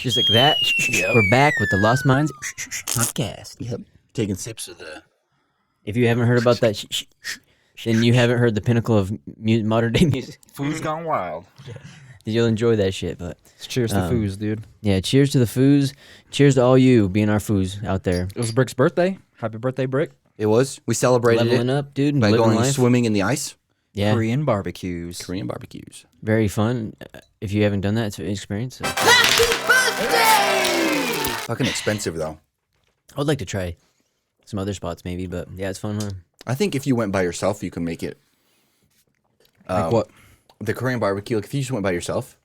Just like that. Yep. We're back with the Lost Minds podcast. Yep. Taking sips of the... If you haven't heard about that, then you haven't heard the pinnacle of modern day music. Foos gone wild. You'll enjoy that shit, but... Cheers to Foos, dude. Yeah, cheers to the Foos. Cheers to all you being our Foos out there. It was Bric's birthday. Happy birthday, Bric. It was. We celebrated Leveling it up, dude. by Living going life. swimming in the ice. Yeah. Korean barbecues. Korean barbecues. Very fun. If you haven't done that, it's an experience. So. Fucking expensive, though. I would like to try some other spots maybe, but yeah, it's fun, huh? I think if you went by yourself, you can make it. Like what? The Korean barbecue, like if you just went by yourself.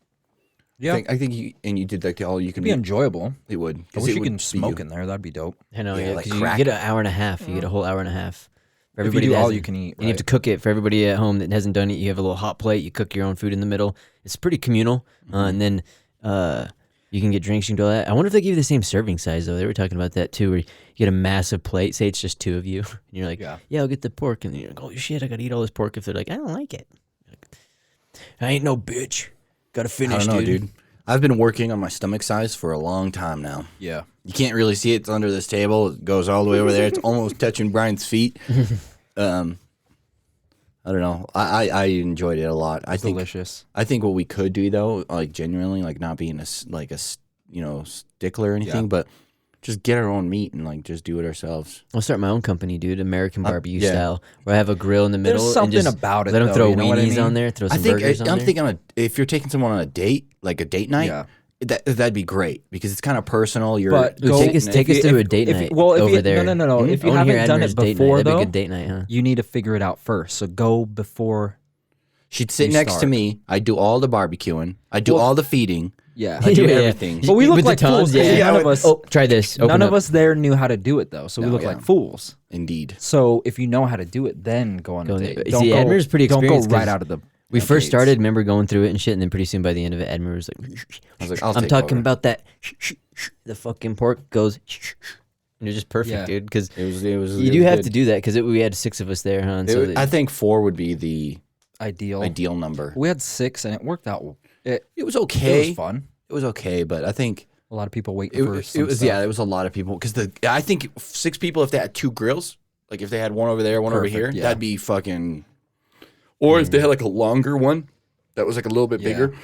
Yeah. I think you, and you did like the all you can It'd be enjoyable. It would. I 'cause wish it you would can be smoke you. in there. That'd be dope. I know, Yeah, yeah, like because crack you get an hour and a half. You get a whole hour and a half. For If you everybody do that all hasn't- you can eat, and you have to cook it for everybody at home that hasn't done it. You have a little hot plate. You cook your own food in the middle. It's pretty communal, and then you can get drinks. You can do all that. I wonder if they give you the same serving size though. They were talking about that too, where you get a massive plate. Say it's just two of you, and you're like, yeah, I'll get the pork, and then you're like, oh shit, I gotta eat all this pork. If they're like, I don't like it, I ain't no bitch. Gotta finish, I don't know, dude. I've been working on my stomach size for a long time now. Yeah. You can't really see it. It's under this table. It goes all the way over there. It's almost touching Brian's feet. I don't know. I enjoyed it a lot. I think Delicious. I think what we could do though, like genuinely, like not being a stickler or anything, but just get our own meat and like just do it ourselves. I'll start my own company, dude. American barbecue yeah. style, where I have a grill in the middle. There's something and just about it, Let them though, throw you know what I weenies mean? on there. Throw some I think burgers on I'm there. thinking if you're taking someone on a date, like a date night, that'd be great because it's kind of personal. You're But Dude, go- take us to a date if- night well, if over you- there. no. If you I wanna hear haven't done Admir's it date night. before, That'd be a though, good date night, huh? you need to figure it out first. So go before. She'd sit You next to start. me. I do all the barbecuing. I do all the feeding. Yeah. I do Yeah. everything. But we look With the like tongs, fools. 'Cause yeah. None of us. Oh, try this. Open None of up. us there knew how to do it though, so we No, look yeah. like fools. Indeed. So if you know how to do it, then go on a date. See, Don't go, Admir's pretty don't go experienced right 'cause out of the. We gates. first started, remember going through it and shit, and then pretty soon by the end of it, Admiral was like, I was like, I'll I'm take talking over. about that. The fucking pork goes, and it's just perfect, Yeah. dude. Because It was. you do have to do that because we had 6 of us there, huh? And so I think 4 would be the ideal. ideal number. We had 6, and it worked out. It It was okay. It was fun. It was okay, but I think A lot of people wait it for was. some It was stuff. There was a lot of people because I think 6 people if they had 2 grills, like if they had one over there, one over Perfect, here, yeah. that'd be fucking. Or if they had like a longer one, that was like a little bit bigger,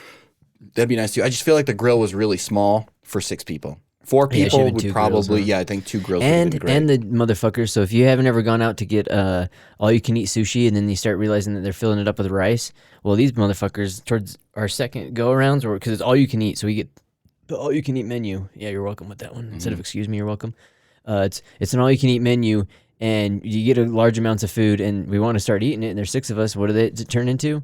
that'd be nice too. I just feel like the grill was really small for 6 people. 4 Yeah, it should've people been would 2 probably, grills, huh? I think 2 grills would have been great. and the motherfuckers. So if you haven't ever gone out to get all you can eat sushi and then you start realizing that they're filling it up with rice, well, these motherfuckers towards our second go arounds, or because it's all you can eat, so we get the all you can eat menu. Yeah, you're welcome with that one. Instead of excuse me, you're welcome. It's an all you can eat menu, and you get a large amounts of food, and we want to start eating it. And there's 6 of us. What do they turn into?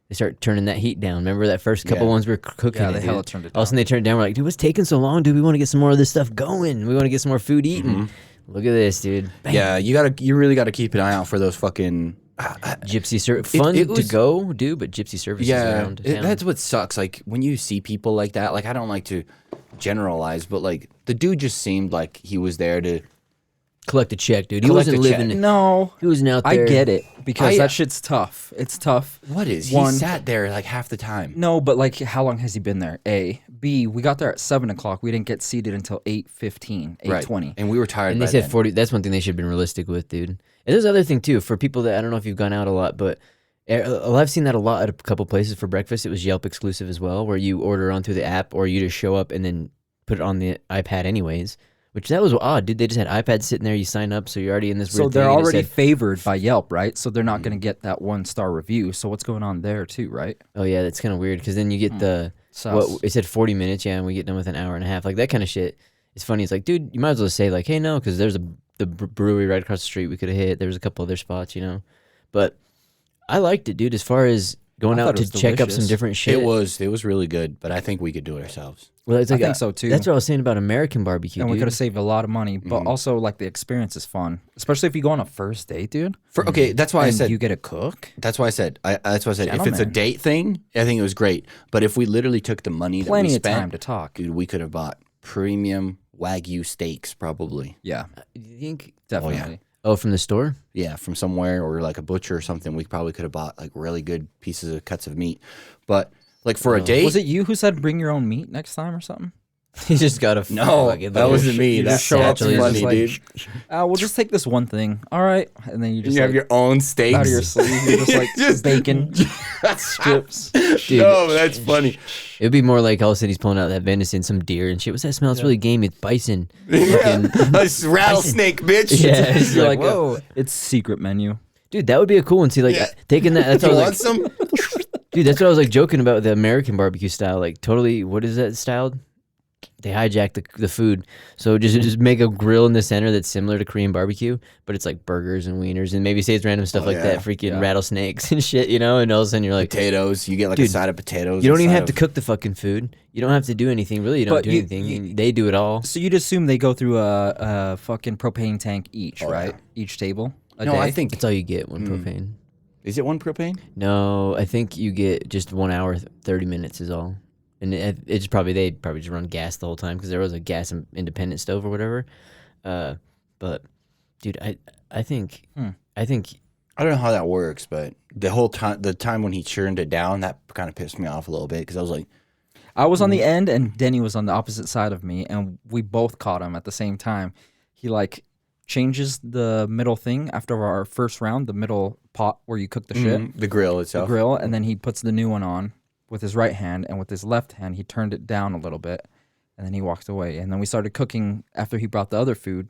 They start turning that heat down. Remember that first couple Yeah. ones we were cooking? Yeah, it, they dude? hella turned it All of a sudden they turned it down. We're like, dude, what's taking so long, dude? We want to get some more of this stuff going. We want to get some more food eaten. Look at this, dude. Bam. Yeah, you really gotta keep an eye out for those fucking. Gypsy service. Fun it was- to go do, but gypsy services around town. that's what sucks. Like when you see people like that, like I don't like to generalize, but like the dude just seemed like he was there to. Collect a check, dude. He Collect wasn't a check. living. No, He wasn't out I there. get it because I- that shit's tough. It's tough. What is? One- He sat there like half the time. No, but like, how long has he been there? A, B. We got there at 7 o'clock. We didn't get seated until 8:15, 8:20. And we were tired. And they by said then. 40. That's one thing they should have been realistic with, dude. And there's other thing too for people that I don't know if you've gone out a lot, but I've seen that a lot at a couple places for breakfast. It was Yelp exclusive as well, where you order onto the app or you just show up and then put it on the iPad anyways. Which that was odd, dude. They just had iPads sitting there. You sign up, so you're already in this. So weird they're thing, and it already said- favored by Yelp, right? So they're not going to get that 1-star review. So what's going on there too, right? Oh yeah, that's kind of weird because then you get the Sus. what it said 40 minutes, yeah, and we get done with an hour and a half, like that kind of shit. It's funny. It's like, dude, you might as well say like, hey, no, because there's the brewery right across the street we could have hit. There was a couple other spots, you know, but I liked it, dude. As far as going I out thought to it was check up some delicious. different shit, It was really good, but I think we could do it ourselves. Well, it's like I think so too. That's what I was saying about American barbecue, And we dude. could have saved a lot of money, but also like the experience is fun, especially if you go on a first date, dude. Okay, that's why I And said. you get a cook. That's why I said. That's why I said. If it's a Gentlemen. date thing, I think it was great. But if we literally took the money that Plenty we of spent, time to talk. dude, we could have bought premium Wagyu steaks probably. Yeah, You think? definitely. Oh, from the store? Yeah, from somewhere or like a butcher or something. We probably could have bought like really good pieces of cuts of meat. But like for a date, Was it you who said bring your own meat next time or something? He just got a No, fucking that little wasn't me. You That just show up that's and funny, you're dude. just like, we'll just take this one thing. All right. And then you just You have like, your own steaks. out of your sleeve, you're just like Just- bacon strips. Dude, No, that's funny. it would be more like all of a sudden he's pulling out that venison, some deer and shit. What's that smell? It's really gamey. It's bison. Fucking, A rattlesnake, bitch. yeah, it's You're like, like, whoa. it's secret menu. Dude, that would be a cool one. See, like, Yeah. taking that. That's You what I want was some? like, dude, that's what I was like joking about with the American barbecue style. Like, totally, what is that styled? They hijack the food. So just make a grill in the center that's similar to Korean barbecue, but it's like burgers and wieners and maybe say it's random stuff like that, freaking rattlesnakes and shit, you know? And all of a sudden you're like, Potatoes. You get like a side of potatoes. you don't even a have side to cook the fucking food. You don't have to do anything. Really, you don't But do you- anything. They do it all. So you'd assume they go through a fucking propane tank each, right? yeah. Each table a No, day? I think. That's all you get, one propane. Is it one propane? No, I think you get just 1 hour, 30 minutes is all. And it's probably, they probably just run gas the whole time because there was a gas independent stove or whatever. But, dude, I think, I don't know how that works, but the whole time, the time when he churned it down, that kind of pissed me off a little bit because I was like, I was on the end and Denny was on the opposite side of me, and we both caught him at the same time. He like changes the middle thing after our first round, the middle pot where you cook the shit, the grill the itself. grill, and then he puts the new one on with his right hand, and with his left hand he turned it down a little bit, and then he walked away. And then we started cooking after he brought the other food.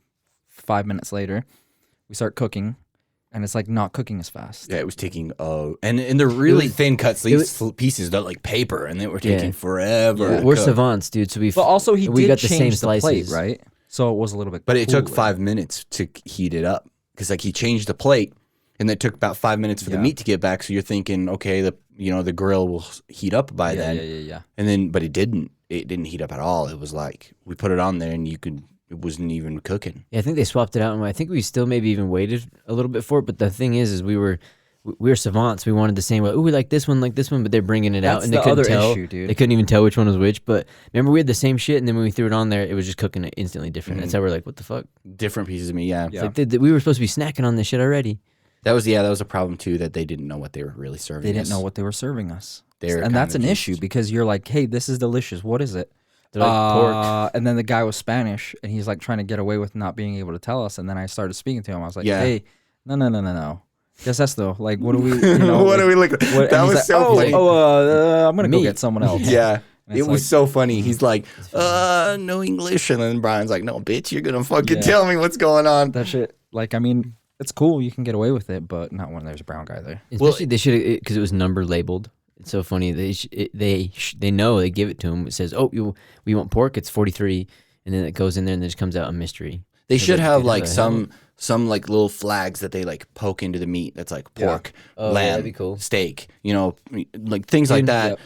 5 minutes later, we start cooking, and it's like not cooking as fast. Yeah, it was taking and they're really thin cuts. These pieces that like paper, and they were taking forever. to we're cook. savants, dude. So But also he we did got the same change the plate, slices. right? So it was a little bit. But it took cooler. 5 minutes to heat it up because like he changed the plate, and it took about 5 minutes for the meat to get back. So you're thinking, okay, the grill will heat up by then. Yeah. And then, but it didn't. It didn't heat up at all. It was like we put it on there, and it wasn't even cooking. Yeah, I think they swapped it out, and I think we still maybe even waited a little bit for it. But the thing is we were savants. We wanted the same. Like, ooh, we like this one, but they're bringing it out, That's and they the couldn't other tell. issue, dude. They couldn't even tell which one was which. But remember, we had the same shit, and then when we threw it on there, it was just cooking it instantly different. That's how we're like, what the fuck? Different pieces of meat. Yeah. Yeah. It's like we were supposed to be snacking on this shit already. That was a problem too, that they didn't know what they were really serving. They didn't us. know what they were serving us. They're And that's an kinda issue just- because you're like, hey, this is delicious. What is it? They're like, pork. And then the guy was Spanish, and he's like trying to get away with not being able to tell us. And then I started speaking to him. I was like, Yeah. hey, no. ¿Qué es esto? Like, what do we? You know, What like, are we looking? what- That and he's was like, so funny. I'm gonna go Meat. get someone else. Yeah. And It it's was like- so funny. He's like, no English. And then Brian's like, no, bitch, you're going to fucking tell me what's going on. That shit. Like, I mean, it's cool. You can get away with it, but not when there's a brown guy there. Especially they should because it was number labeled. It's so funny. They know, they give it to him. It says, oh, we want pork. It's 43, and then it goes in there and then it comes out a mystery. They should have dude, like how the some like little flags that they like poke into the meat. That's like pork, Oh, yeah, lamb, that'd be cool. steak, like things like that. yep.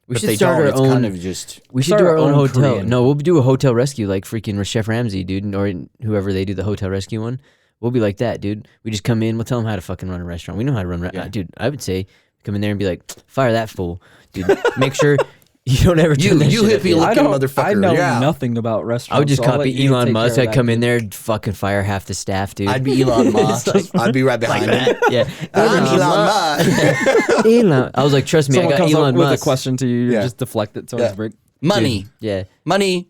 We But should they start don't. our It's own. kind of just We should Start do our our own own hotel. Korean. No, we'll do a hotel rescue like freaking Chef Ramsay, dude, or whoever they do the hotel rescue one. We'll be like that, dude. We just come in. We'll tell them how to fucking run a restaurant. We know how to run. Dude, I would say come in there and be like, fire that fool, dude. Make sure you don't ever turn that you shit up, hippie dude. look- I Looking don't. motherfucker, I know yeah. nothing about restaurants. I would just so I'll let copy you Elon take Musk. care of I'd that, come in dude. there, fucking fire half the staff, dude. I'd be Elon Musk. I'd be right behind him. yeah. I'm Elon Musk. Elon. I was like, trust me, Someone I got comes Elon up with Musk. a question to you, you Yeah. just deflect it towards Bric. Money, Yeah. money.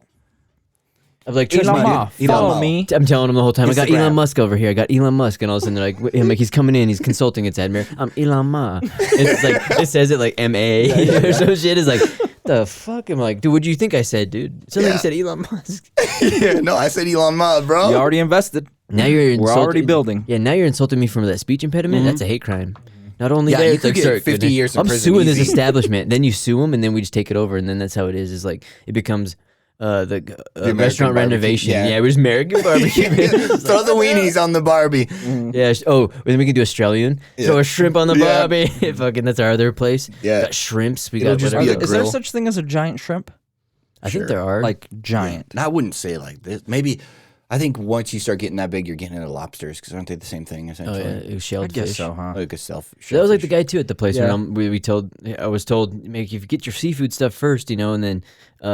I was like, trust Elon me, Musk, Elon follow Musk. me. I'm telling him the whole time. I got Instagram. Elon Musk over here. I got Elon Musk, and all of a sudden they're like, I'm like, he's coming in. He's consulting. It's Admir. I'm Elon Musk. It's like it says it like M.A. or some shit. Is like the fuck. I'm like, dude, what do you think I said, dude? It sounded like you said Elon Musk. Yeah, no, I said Elon Musk, bro. You already invested. Now you're insulting. We're already building. Yeah, now you're insulting me from that speech impediment. That's a hate crime. Not only Yeah, there, you it's could like, get sir, 50 years in I'm prison suing this easy. establishment. Then you sue them, and then we just take it over, and then that's how it is. Is like it becomes the American restaurant barbecue, renovation. yeah. Yeah, we're just American barbecue. Throw the weenies on the Barbie. Yeah. Then we can do Australian. Throw a shrimp on the Yeah. barbie. Fucking, that's our other place. Yeah. Got shrimps. We It'll got just whatever. be a Is there grill. such thing as a giant shrimp? I think there are. Like giant. And I wouldn't say like this. Maybe I think once you start getting that big, you're getting into lobsters because aren't they the same thing oh essentially? yeah, it was I shelled guess fish. so, huh? Like a self. That was like the guy too at the place Yeah. when I was told, make if you get your seafood stuff first, and then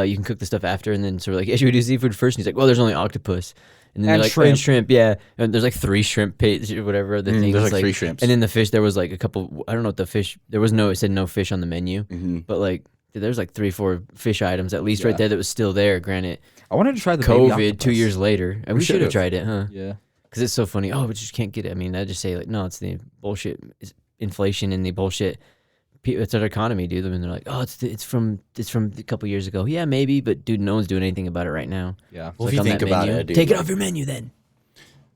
you can cook the stuff after, and then sort of like, should we do seafood first? And he's like, well, there's only octopus. And then And they're like, shrimp. and shrimp, yeah. And there's like 3 shrimp pates or whatever the thing. there's is, like 3 shrimps. And then the fish, there was like a couple. I don't know what the fish. There was no. It said no fish on the menu, but like Dude, there's like 3-4 fish items at least right there that was still there. Granted, I wanted to try the baby COVID 2 octopus. years later, and we should have tried it, huh? Yeah. Because it's so funny. Oh, but you just can't get it. I mean, I just say like, no, it's the bullshit, it's inflation and the bullshit. It's our economy, dude. And they're like, oh, it's from a couple years ago. Yeah, maybe, but dude, no one's doing anything about it right now. Yeah. Well, It's if you on think that about menu. it, dude, Take it like- off your menu then.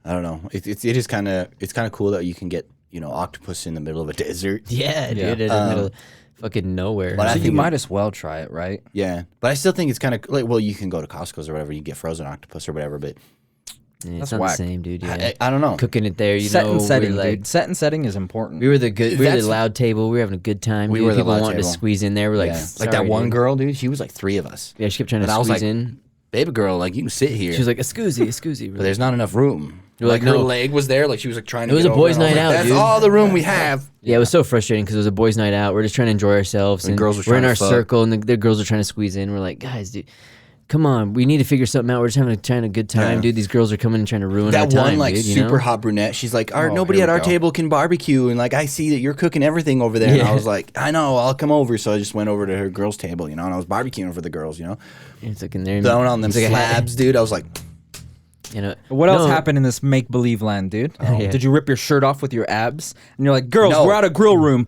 I don't know. It is kind of cool that you can get octopus in the middle of a desert. Yeah, dude, in the middle of fucking nowhere. But I So you think might as well try it, right? Yeah, but I still think it's kind of like, well, you can go to Costco's or whatever, you get frozen octopus or whatever, but Yeah, That's it's not whack. the same, dude. Yeah. I don't know. Cooking it there, Set know. and setting, we're like, dude. Set and setting is important. we were the That's- loud table. We were having a good time. We dude. were the People loud wanted to table. squeeze in there. We're like, Yeah. sorry, Like that one dude. girl, dude, she was like 3 of us. Yeah, she kept trying to And I was squeeze like, in. Baby girl, like you can sit here. She was like, excuse but there's not enough room. You're Like like, her no. leg was there, like she was like trying to. It was get a boys' over, and night I was like, out, That's dude. all the room we have. Yeah, it was so frustrating because it was a boys' night out. We're just trying to enjoy ourselves, And and girls were we're in trying our to fuck. circle, and the girls are trying to squeeze in. We're like, guys, dude, come on, we need to figure something out. We're just trying a good time, Yeah. dude. These girls are coming and trying to ruin our That time, one like dude, you super know? hot brunette. She's like, Oh, nobody here at we our go. table can barbecue, and like I see that you're cooking everything over there. And Yeah. I was like, I know, I'll come over. So I just went over to her girls' table, and I was barbecuing for the girls, It's like in there, throwing on them it's like a hat- slabs, dude. I was like, What else No. happened in this make believe land, dude? Yeah. Did you rip your shirt off with your abs? And you're like, girls, No. we're out of grill room.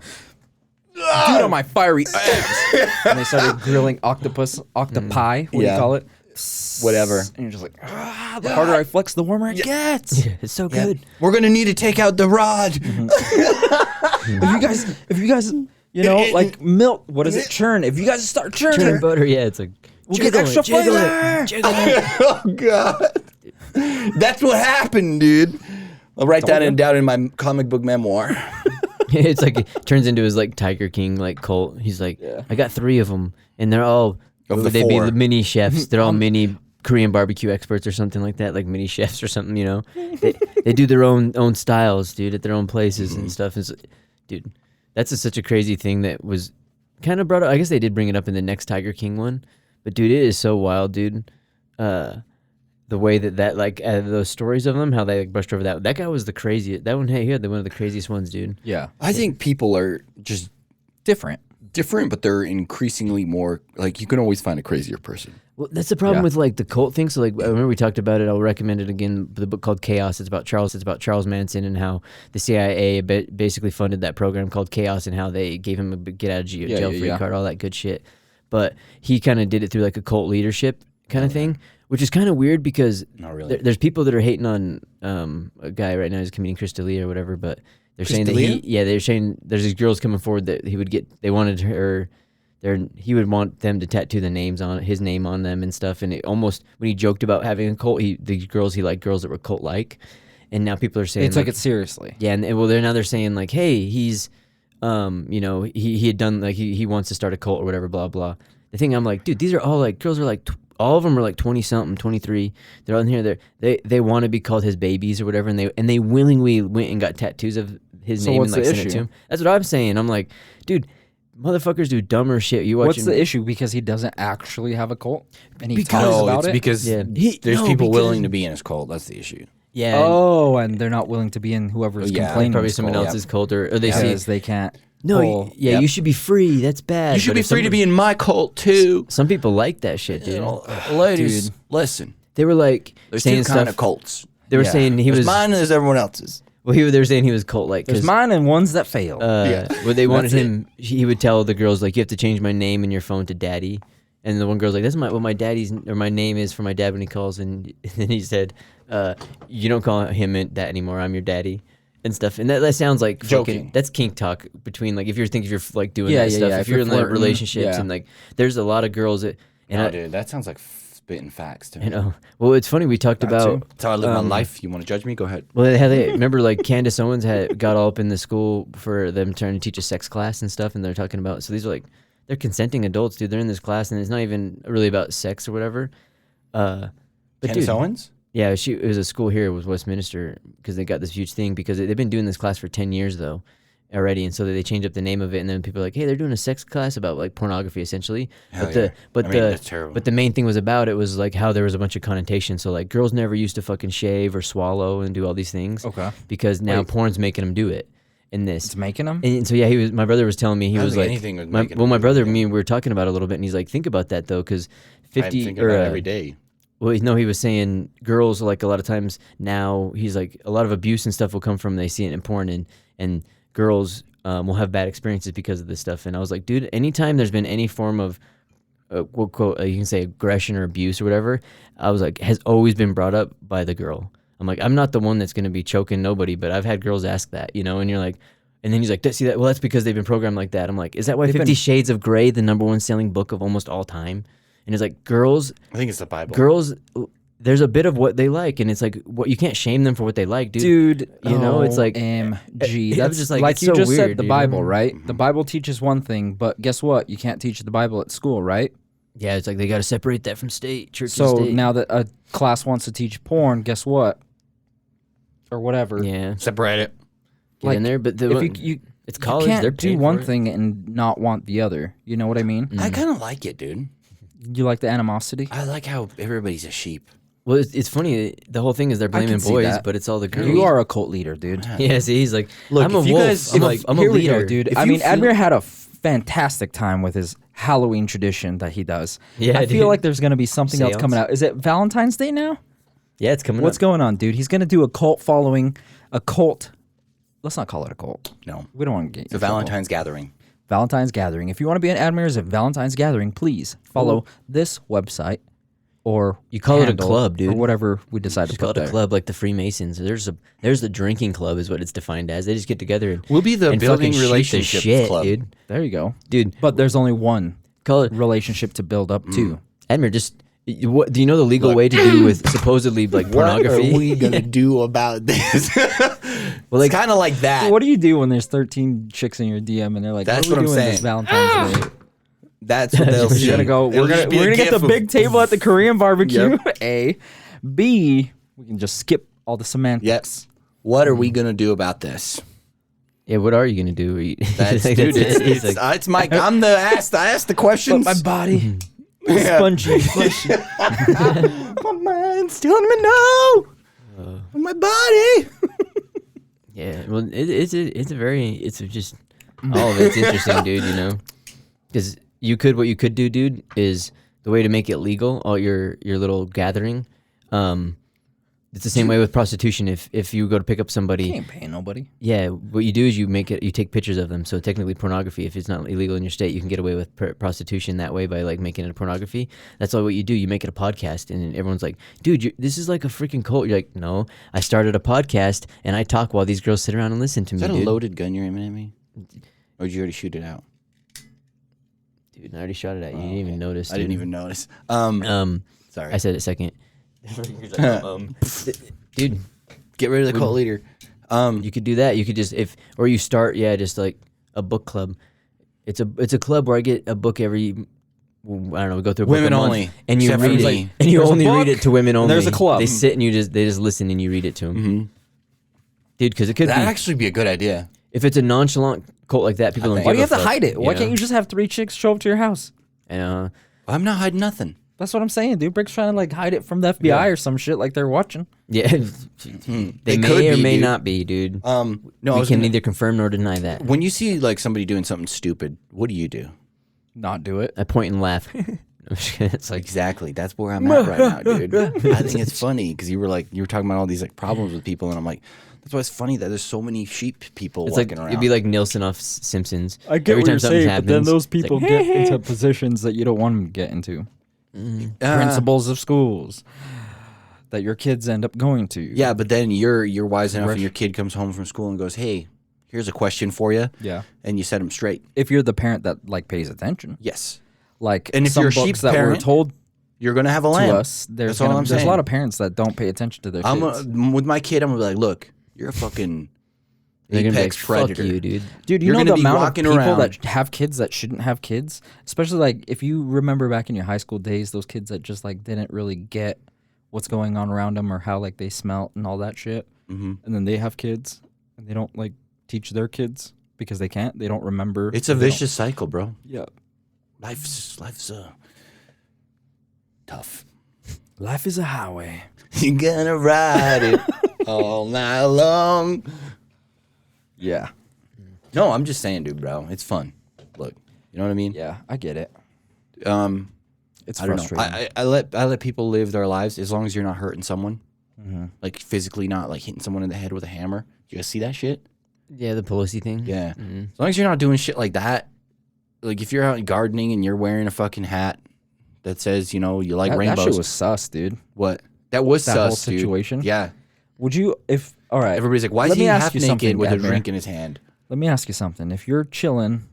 Dude, on my fiery abs. And they started grilling octopi. What do you Yeah. call it? whatever. And you're just like, the harder I flex, the warmer it gets. Yeah, it's so good. We're gonna need to take out the rod. If you guys, like milk, what does it churn? If you guys start churning, Churn butter, yeah, it's like we'll get jiggle extra it, jiggle flavor. it, jiggle it. Oh god, that's what happened, dude. I'll write that down in my comic book memoir. It's like it turns into his like Tiger King like cult. He's like, I got 3 of them, and they're all Of the they'd 4. be mini chefs. They're all mini Korean barbecue experts or something like that, like mini chefs or something. They do their own styles, dude, at their own places and stuff. It's, dude, that's such a crazy thing that was kind of brought up. I guess they did bring it up in the next Tiger King one, but dude, it is so wild, dude. The way that like those stories of them, how they like brushed over that guy was the craziest. That one, hey, he had one of the craziest ones, dude. Yeah, I think people are just different. different, but they're increasingly more like you can always find a crazier person. Well, that's the problem Yeah. with like the cult thing. So like, I remember we talked about it. I'll recommend it again. The book called Chaos. It's about Charles Manson and how the CIA basically funded that program called Chaos and how they gave him a get out of jail free card, all that good shit. But he kind of did it through like a cult leadership kind of thing, which is kind of weird because Not really. there's people that are hating on a guy right now who's comedian Chris D'Elia or whatever, but they're saying that they're saying there's these girls coming forward that they wanted her. He would want them to tattoo his name on them and stuff. And it almost, when he joked about having a cult, he liked girls that were cult like. And now people are saying They took it seriously. yeah, and well, they're saying like, hey, he's, he had done like he wants to start a cult or whatever, blah blah. The thing I'm like, dude, these are all like girls are like all of them are like 20 something, 23. They're on here. They want to be called his babies or whatever, and they willingly went and got tattoos of his name and what's like the sent it to issue? him. That's what I'm saying. I'm like, dude. Motherfuckers do dumber shit. You watching? What's the issue? Because he doesn't actually have a cult, and he Because- talks No, about it's it. because Yeah. there's No, people because- willing to be in his cult. That's the issue. Yeah, and they're not willing to be in whoever's Yeah, complaining. probably someone else's cult or they say because they can't. no. pull- Yeah, you should be free. That's bad. You should But be if free to somebody- be in my cult too. Some people like that shit, dude. Ladies, listen. They were like There's saying two kind stuff. of cults. They were Yeah. saying he There's was. mine and there's everyone else's. Well, they were saying he was cult like. There's mine and ones that fail. Well, they wanted That's it. him. He would tell the girls like, "You have to change my name in your phone to Daddy." And the one girl's like, "That's what my daddy's or my name is for my dad when he calls." And then he said, "You don't call him that anymore. I'm your daddy." And stuff, and that sounds like Joking. fucking, that's kink talk between like if you're like doing Yeah, that yeah, stuff. yeah, If you're in like flirting, relationships yeah. and like there's a lot of girls that and I, dude, that sounds like spitting facts to me. you know. Well, it's funny we talked about That's how I live my life. You want to judge me? Go ahead. well, they remember like Candace Owens got all up in the school for them trying to teach a sex class and stuff, and they're talking about so these are like they're consenting adults, dude. They're in this class and it's not even really about sex or whatever. But Candace dude, Owens? yeah, it was a school here. It was Westminster because they got this huge thing because they've been doing this class for 10 years though already, and so they changed up the name of it, and then people are like, hey, they're doing a sex class about like pornography essentially. Hell yeah. I mean, that's terrible. But the main thing was about it was like how there was a bunch of connotation. So like girls never used to fucking shave or swallow and do all these things. Okay. Because now porn's making them do it. in this. It's making them. And so yeah, my brother was telling me he I don't was think like, anything would make it my a brother, movie, me, we were talking about it a little bit, and he's like, think about that though, because I'm 50 thinking or about it every day. well, no, he was saying girls like a lot of times now. He's like a lot of abuse and stuff will come from they see it in porn, and girls will have bad experiences because of this stuff. And I was like, dude, anytime there's been any form of quote, quote, you can say aggression or abuse or whatever, I was like, has always been brought up by the girl. I'm like, I'm not the one that's going to be choking nobody, but I've had girls ask that, you know, and you're like, and then he's like, see that? Well, that's because they've been programmed like that. I'm like, is that why 50 Shades of Grey, the #1 selling book of almost all time? And it's like, girls, I think it's the Bible. girls, there's a bit of what they like, and it's like, what you can't shame them for what they like, dude. You know, it's like OMG. I'm That's just like, it's you so just weird, said the dude. Bible, right? The Bible teaches one thing, but guess what? You can't teach the Bible at school, right? Yeah, it's like they got to separate that from state, church So and state. now that a class wants to teach porn, guess what? Or whatever. Yeah, Separate it. get like, in there, but If you it's college. you can't They're do paying one for it. thing and not want the other. You know what I mean? I kind of like it, dude. You like the animosity? I like how everybody's a sheep. Well, it's funny. The whole thing is they're blaming see boys, that. but it's all the girls. You are a cult leader, dude. Yeah, see, he's like, Look, I'm a if you wolf. guys- I'm, like, I'm a Here we leader, go, dude. If I you mean, feel- Admir had a fantastic time with his Halloween tradition that he does. Yeah, I feel dude. like there's going to be something else Seance. coming out. Is it Valentine's Day now? Yeah, it's coming What's up. going on, dude? He's going to do a cult following, a cult. Let's not call it a cult. No. We don't want to get It's a Valentine's gathering. Valentine's Gathering. If you want to be an Admir's at Valentine's Gathering, please follow this website or You call it a handle club, dude. or whatever we decide Just to call put it a there. club like the Freemasons. There's the drinking club is what it's defined as. They just get together and We'll be the and building fucking shoot the relationships shit, club. dude. There you go, Dude, But there's only one call it relationship to build up to. Admir. Just what do you know the legal way to do with supposedly like pornography? What are we gonna do about this? Well, it's kind of like that. What do you do when there's 13 chicks in your DM and they're like, That's "What are we what I'm doing this saying. Valentine's Day?" That's what they'll see. We're gonna go. It'll We're just gonna be a get gif the of- big table at the Korean barbecue. Yep. A, B. We can just skip all the semantics. Yes. What are we gonna do about this? Yeah, what are you gonna do? That's, Like, dude. that's it. It's, it's Mike. I'm the asked. I asked the questions. But my body, Yeah. spongy, fleshy. My mind's telling me no. My body. Yeah, well, it's just all of it's interesting, dude. You know, because what you could do, dude, is the way to make it legal. All your little gathering, it's the same way with prostitution. If you go to pick up You somebody, ain't paying nobody. yeah, what you do is you take pictures of them. So technically, pornography, if it's not illegal in your state, you can get away with prostitution that way by like making it a pornography. That's all what you do. You make it a podcast, and everyone's like, "Dude, this is like a freaking cult." You're like, "No, I started a podcast, and I talk while these girls sit around and listen to Is me." that a dude. loaded gun you're aiming at me? Or did you already shoot it out? Dude, I already shot it at you. You didn't even notice. I didn't dude. even notice. Sorry. I said it second. Dude, Get rid of the cult leader. you could do that. You could just or you start just like a book club. It's a club where I get a book every. I don't know. We go through a book Women a month, only, and you except for read it, me. and you There's a only read book, it to women only. there's a club. They sit and they just listen and you read it to them, dude. Because it could That'd be actually be a good idea. if it's a nonchalant cult like that, people don't. Why give do you a have to fuck, hide it? Why know? can't you just have 3 chicks show up to your house? And, I'm not hiding nothing. That's what I'm saying, dude. Bric's trying to like hide it from the FBI or some shit, like they're watching. yeah, They they could may or be, may dude. not be, dude. No, I we was can gonna, neither confirm nor deny that. when you see like somebody doing something stupid, what do you do? Not do it. I point and laugh. It's like Exactly. That's where I'm at right now, dude. I think it's funny because you were talking about all these like problems with people, and I'm like, that's why it's funny that there's so many sheep people it's like walking around. it'd be like Nielsen off Simpsons. I get Every what time you're something saying, happens, but then those it's like, people get into positions that you don't want them to get into. Principals of schools that your kids end up going to. Yeah, but then you're wise enough, and your kid comes home from school and goes, "Hey, here's a question for you," Yeah. and you set them straight. If you're the parent that like pays attention, Yes, like And if some you're a books sheep that were parent, told you're gonna have a to lamb. us, there's That's all I'm there's a saying. lot of parents that don't pay attention to their kids. With my kid, I'm gonna be like, "Look, you're a fucking they're gonna be like, apex fuck predator." you, dude. Dude, you You're know gonna the be amount of walking people around. that have kids that shouldn't have kids, especially like if you remember back in your high school days, those kids that just like didn't really get what's going on around them or how like they smelt and all that shit, and then they have kids and they don't like teach their kids because they can't. They don't remember. It's a They don't- vicious cycle, bro. Yeah, Life's tough. life is a highway. You're gonna ride it all night long. Yeah. No, I'm just saying, dude, bro. It's fun. Look, you know what I mean? Yeah, I get it. It's It's I don't know. frustrating. I let people live their lives as long as you're not hurting someone, like physically, not like hitting someone in the head with a hammer. You guys see that shit? Yeah, the Pelosi thing. Yeah. As long as you're not doing shit like that, like if you're out gardening and you're wearing a fucking hat that says, you know, you like That rainbows. shit was sus, dude. What? That was That sus, whole dude. situation? Yeah. Would you, if, all right. Everybody's like, why is Let he me ask half you naked something, with a Admir. drink in his hand? Let me ask you something. If you're chilling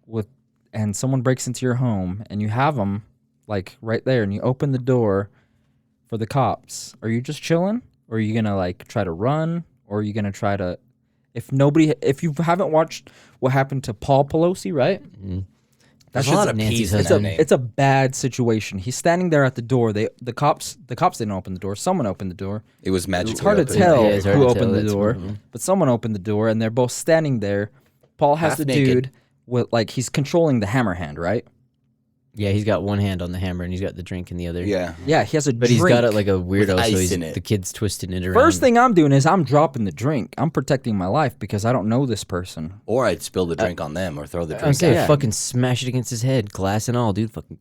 with, and someone breaks into your home and you have them like right there and you open the door for the cops, are you just chilling? Or are you going to like try to run? Or are you going to try to, if you haven't watched what happened to Paul Pelosi, right? There's a lot of Nancy's P's in husband. that name. It's a the situation. He's standing there at the door. The cops didn't open the door. Someone opened the door. It was magically It's hard to open. tell Yeah, it's hard who to opened tell. the That's door, one of them. but someone opened the door, and they're both standing there. Paul has Half the naked. dude with like he's controlling the hammer hand, right? Yeah, he's got one hand on the hammer and he's got the drink in the other. Yeah. Yeah, he has a But drink. he's got it like a weirdo, ice so he's, in it. the kid's twisting it around. First thing I'm doing is I'm dropping the drink. I'm protecting my life because I don't know this person. Or I'd spill the drink on them or throw the I'm drink saying, at them. fucking smash it against his head, glass and all, dude. Fucking.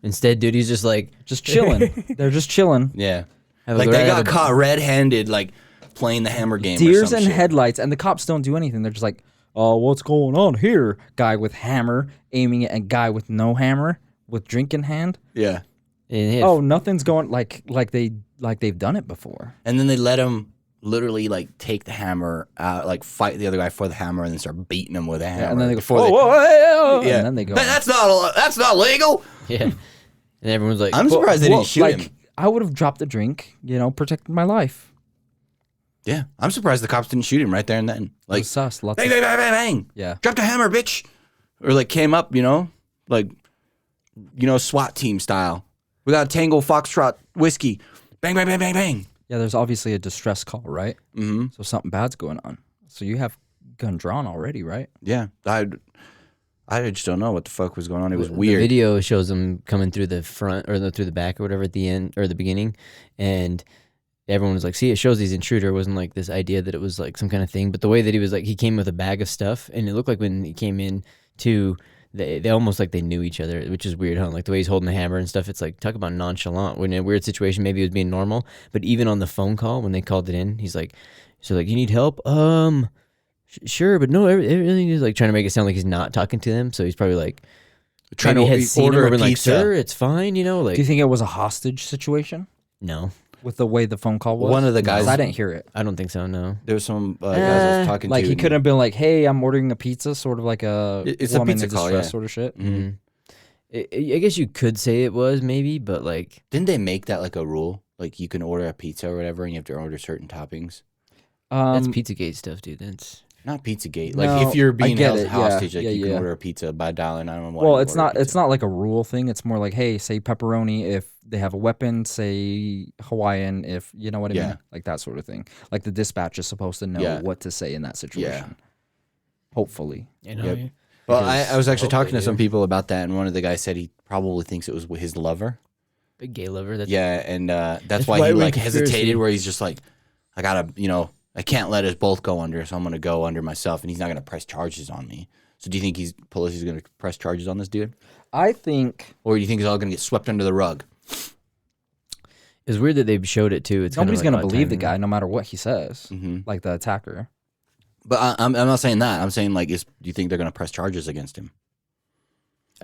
Instead, dude, he's just like Just chilling. They're just chilling. Yeah. have a- Like they have got a- caught red-handed, like playing the hammer game or Deers some and shit. headlights, and the cops don't do anything. They're just like, "Oh, what's going on here?" Guy with hammer aiming it, and guy with no hammer with drink in hand. Yeah. and he had- Oh, nothing's going like they've done it before. And then they let him literally like take the hammer out, like fight the other guy for the hammer, and then start beating him with a hammer. Yeah, and then they go, before "Whoa, they- whoa, whoa, whoa," Yeah. and then they go. That's not legal. yeah, and everyone's like, I'm surprised they Well, didn't shoot like, him. I would have dropped the drink, protected my life. Yeah, I'm surprised the cops didn't shoot him right there and then. It Like, was sus. Lots bang, of, bang, bang, bang, bang. yeah. Drop the hammer, bitch. Or like came up, like, SWAT team style. We got Tango Foxtrot whiskey. Bang, bang, bang, bang, bang. Yeah, there's obviously a distress call, right? Mm-hmm. So something bad's going on. So you have gun drawn already, right? Yeah, I just don't know what the fuck was going on. It was The weird. video shows him coming through the front or through the back or whatever at the end or the beginning, and everyone was like, "See, it shows he's intruder." It wasn't like this idea that it was like some kind of thing, but the way that he was like, he came with a bag of stuff, and it looked like when he came in to, they almost like they knew each other, which is weird, huh? Like the way he's holding the hammer and stuff. It's like, talk about nonchalant. When in a weird situation, maybe he was being normal, but even on the phone call when they called it in, he's like, "So like, you need help?" Sure, but no, everything is like trying to make it sound like he's not talking to them. So he's probably like Trying maybe to had seen order him a or been like, pizza. "Sir, it's fine," like Do you think it was a hostage situation no, with the way the phone call was? One of the guys- 'Cause I didn't hear it. I don't think so. No, There was some guys I was talking Like to. he and- couldn't have been like, "Hey, I'm ordering a pizza," sort of like a It's a woman pizza in call, distress yeah. sort of shit. Mhm. I guess you could say it was maybe, but like Didn't they make that like a rule? Like you can order a pizza or whatever, and you have to order certain toppings. that's Pizzagate stuff, dude. That's Not Pizzagate. Like No, if you're I being get held it, yeah, hostage, like yeah, you yeah. can order a pizza by dialing 911. Well, and it's order a not. It's pizza. not like a rule thing. It's more like, hey, say pepperoni if they have a weapon. Say Hawaiian if you know what I Yeah. mean, like that sort of thing. Like the dispatch is supposed to know Yeah. what to say in that situation. Hopefully, you know. Yep. Well, I was actually talking to some people. people about that, and one of the guys said he probably thinks it was his lover. Big gay lover. That's Yeah, and that's That's why he right-wing like conspiracy. hesitated, where he's just like, I gotta, I can't let us both go under, so I'm gonna go under myself, and he's not gonna press charges on me. So do you think Pelosi's gonna press charges on this dude, I think or do you think it's all gonna get swept under the rug? It's weird that they showed it too. It's nobody's kind gonna of believe the guy no matter what he says. Mm-hmm. Like the attacker. But I'm not saying that. I'm saying like, do you think they're gonna press charges against him?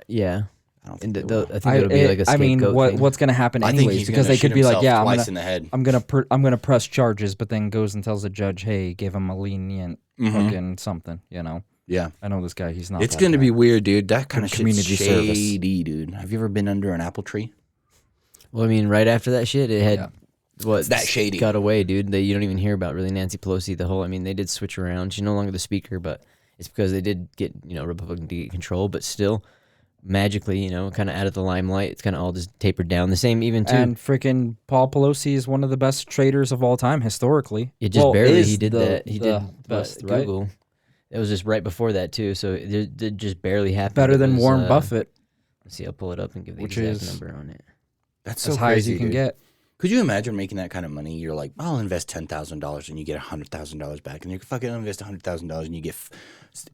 Yeah, I don't and think they will. I think it'll be like a scapegoat thing. what's gonna happen I think anyways? he's Because gonna they could shoot be like, himself yeah, twice in the head. I'm gonna press charges, but then goes and tells the judge, hey, give him a lenient Mhm. fucking something. Yeah, I know this guy. He's not. it's that gonna guy. be weird, dude. That kind of Community shit's service. shady, dude. Have you ever been under an apple tree? Well, I mean, right after that shit, it had Yeah. what It's that shady. got away, dude. That you don't even hear about really. Nancy Pelosi, the whole. I mean, they did switch around. She's no longer the speaker, but it's because they did get Republican to get control, but still. Magically, kind of out of the limelight, it's kind of all just tapered down. The same, even too. And freaking Paul Pelosi is one of the best traders of all time historically. It just barely is he did the- that. He the did best, right? Google. It was just right before that too, so it did just barely happen. Better It than was, Warren Buffett, Let's see, I'll pull it up and give the which exact is number on it. That's so as high as crazy, you can dude. get. Could you imagine making that kind of money? You're like, I'll invest $10,000 and you get $100,000 back, and you fucking invest $100,000 and you get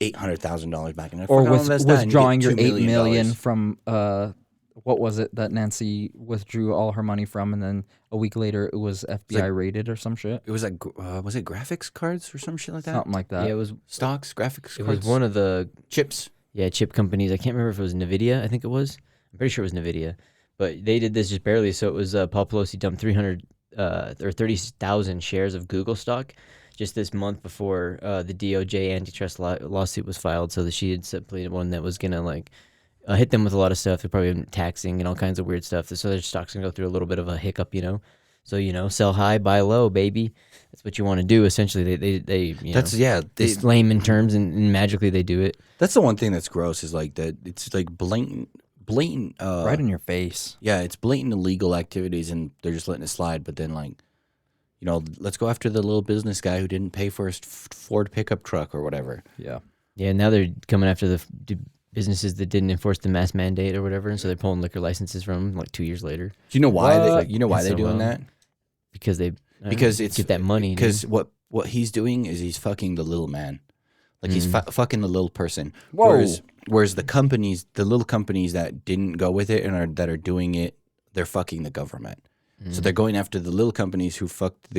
$800,000 back, and Or invest that and you withdrawing get your $2 $8 million from what was it that Nancy withdrew all her money from, and then a week later it was FBI raided or some shit. It was like, was it graphics cards or some shit like that? Something like that. Yeah, it was. Stocks, graphics It cards. was one of the chips. Yeah, chip companies. I can't remember if it was Nvidia. I think it was. I'm pretty sure it was Nvidia, but they did this just barely. So it was Paul Pelosi dumped 300 or 30,000 shares of Google stock just this month before the DOJ antitrust lawsuit was filed. So that she had simply one that was gonna like hit them with a lot of stuff. They're probably taxing and all kinds of weird stuff. So their stock's gonna go through a little bit of a hiccup, So sell high, buy low, baby. That's what you want to do. Essentially, they it's layman terms, and magically they do it. That's the one thing that's gross is like that. It's like blatant. Right in your face. Yeah, it's blatant illegal activities, and they're just letting it slide. But then, like, let's go after the little business guy who didn't pay for his Ford pickup truck or whatever. Yeah. Yeah. Now they're coming after the businesses that didn't enforce the mask mandate or whatever, and so they're pulling liquor licenses from them like 2 years later. Do you know why? What? They're doing that? Because they it's get that money. Because what he's doing is he's fucking the little man, like he's fucking the little person. Whoa. Whereas the little companies that didn't go with it and that are doing it, they're fucking the government. So they're going after the little companies who fucked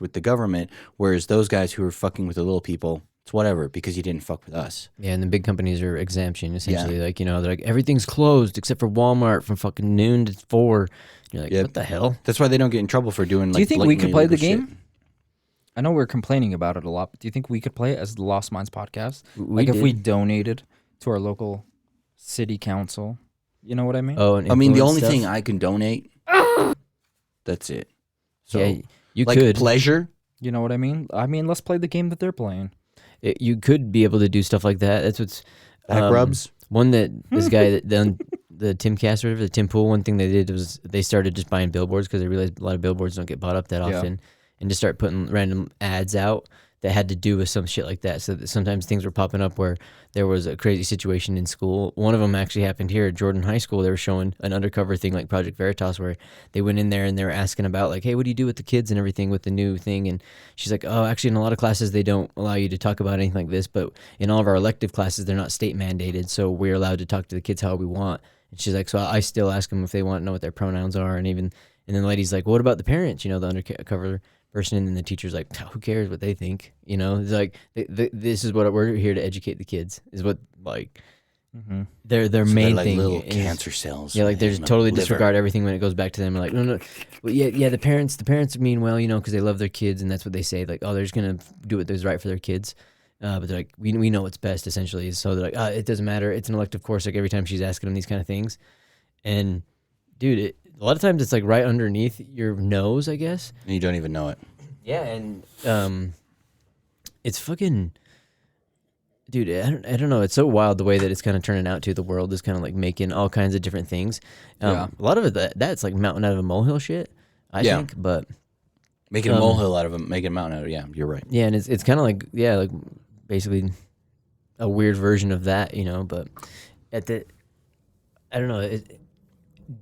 with the government, whereas those guys who are fucking with the little people, it's whatever because you didn't fuck with us. Yeah, and the big companies are exemption essentially. Like they're like everything's closed except for Walmart from fucking noon to 4. You're like, what the hell? That's why they don't get in trouble for doing. Do you think we could play the game? Shit. I know we're complaining about it a lot, but do you think we could play it as the Lost Minds podcast? If we donated to our local city council, you know what I mean? Oh, and I mean the only stuff? thing I can donate. That's it. So yeah, you like could pleasure. You know what I mean? Let's play the game that they're playing. You could be able to do stuff like that. That's what's back rubs. One that this guy that done the Tim Cast or whatever, the Tim Pool. One thing they did was they started just buying billboards because they realized a lot of billboards don't get bought up that often, and just start putting random ads out that had to do with some shit like that. So that sometimes things were popping up where there was a crazy situation in school. One of them actually happened here at Jordan High School. They were showing an undercover thing like Project Veritas where they went in there and they were asking about like, hey, what do you do with the kids and everything with the new thing? And she's like, oh, actually in a lot of classes they don't allow you to talk about anything like this, but in all of our elective classes they're not state mandated, so we're allowed to talk to the kids how we want. And she's like, so I still ask them if they want to know what their pronouns are, and then the lady's like, well, what about the parents, the undercover person, and then the teacher's like, who cares what they think? It's like this is what we're here to educate the kids. Is what like their So main they're like thing. little is, cancer cells. Yeah, like they just totally liver. disregard everything when it goes back to them. Like no, well, yeah. The parents mean well, because they love their kids, and that's what they say. Like, oh, they're just gonna do what is right for their kids. But they're like, we know what's best essentially. So they're like, it doesn't matter. It's an elective course. Like every time she's asking them these kind of things, and dude, a lot of times it's like right underneath your nose, I guess. And you don't even know it. Yeah, and it's fucking, dude. I don't know. It's so wild the way that it's kind of turning out. The world is kind of like making all kinds of different things. A lot of it that's like mountain out of a molehill shit. I think, but making a molehill out of them, making a mountain out of it. Yeah, you're right. Yeah, and it's kind of like like basically a weird version of that, But at the, I don't know.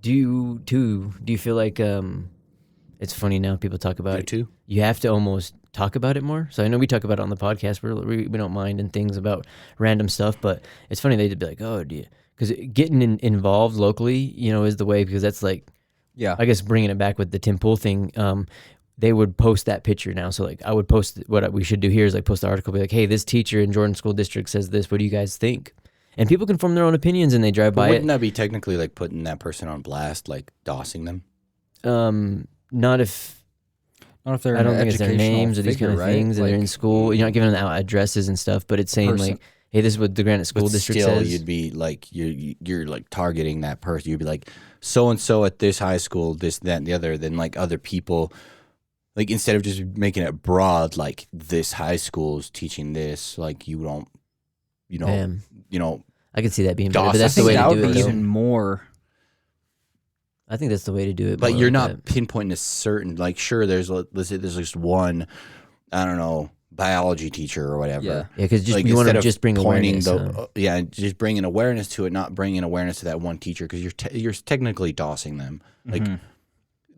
Do you feel like it's funny now people talk about it too? You have to almost talk about it more. So I know we talk about it on the podcast. We don't mind and things about random stuff, but it's funny they'd be like, oh, do you? Because getting involved locally, is the way, because that's like, I guess bringing it back with the Tim Pool thing, they would post that picture now. So like I would post, what we should do here is like post the article, be like, hey, this teacher in Jordan School District says this. What do you guys think? And people can form their own opinions and they drive by it. Wouldn't that be technically like putting that person on blast, like dossing them? Not if they're I don't think it's their names or these kind of things, and like, they're in school. You're not giving them addresses and stuff, but it's saying like, hey, this is what the Granite School District still, says. You'd be like, you're like targeting that person. You'd be like, so and so at this high school, this, that, and the other. Then like other people, like instead of just making it broad, like this high school is teaching this, like you don't, I could see that being better, DOS. but that's I the way think that to would do it. be though. even more. I think that's the way to do it. But more you're like not that. pinpointing a certain, like, sure, let's say there's just one, I don't know, biology teacher or whatever. Yeah. Yeah, because Like, you want to instead of just bring pointing awareness. just bringing awareness to it, not bringing awareness to that one teacher, because you're technically dossing them. Like,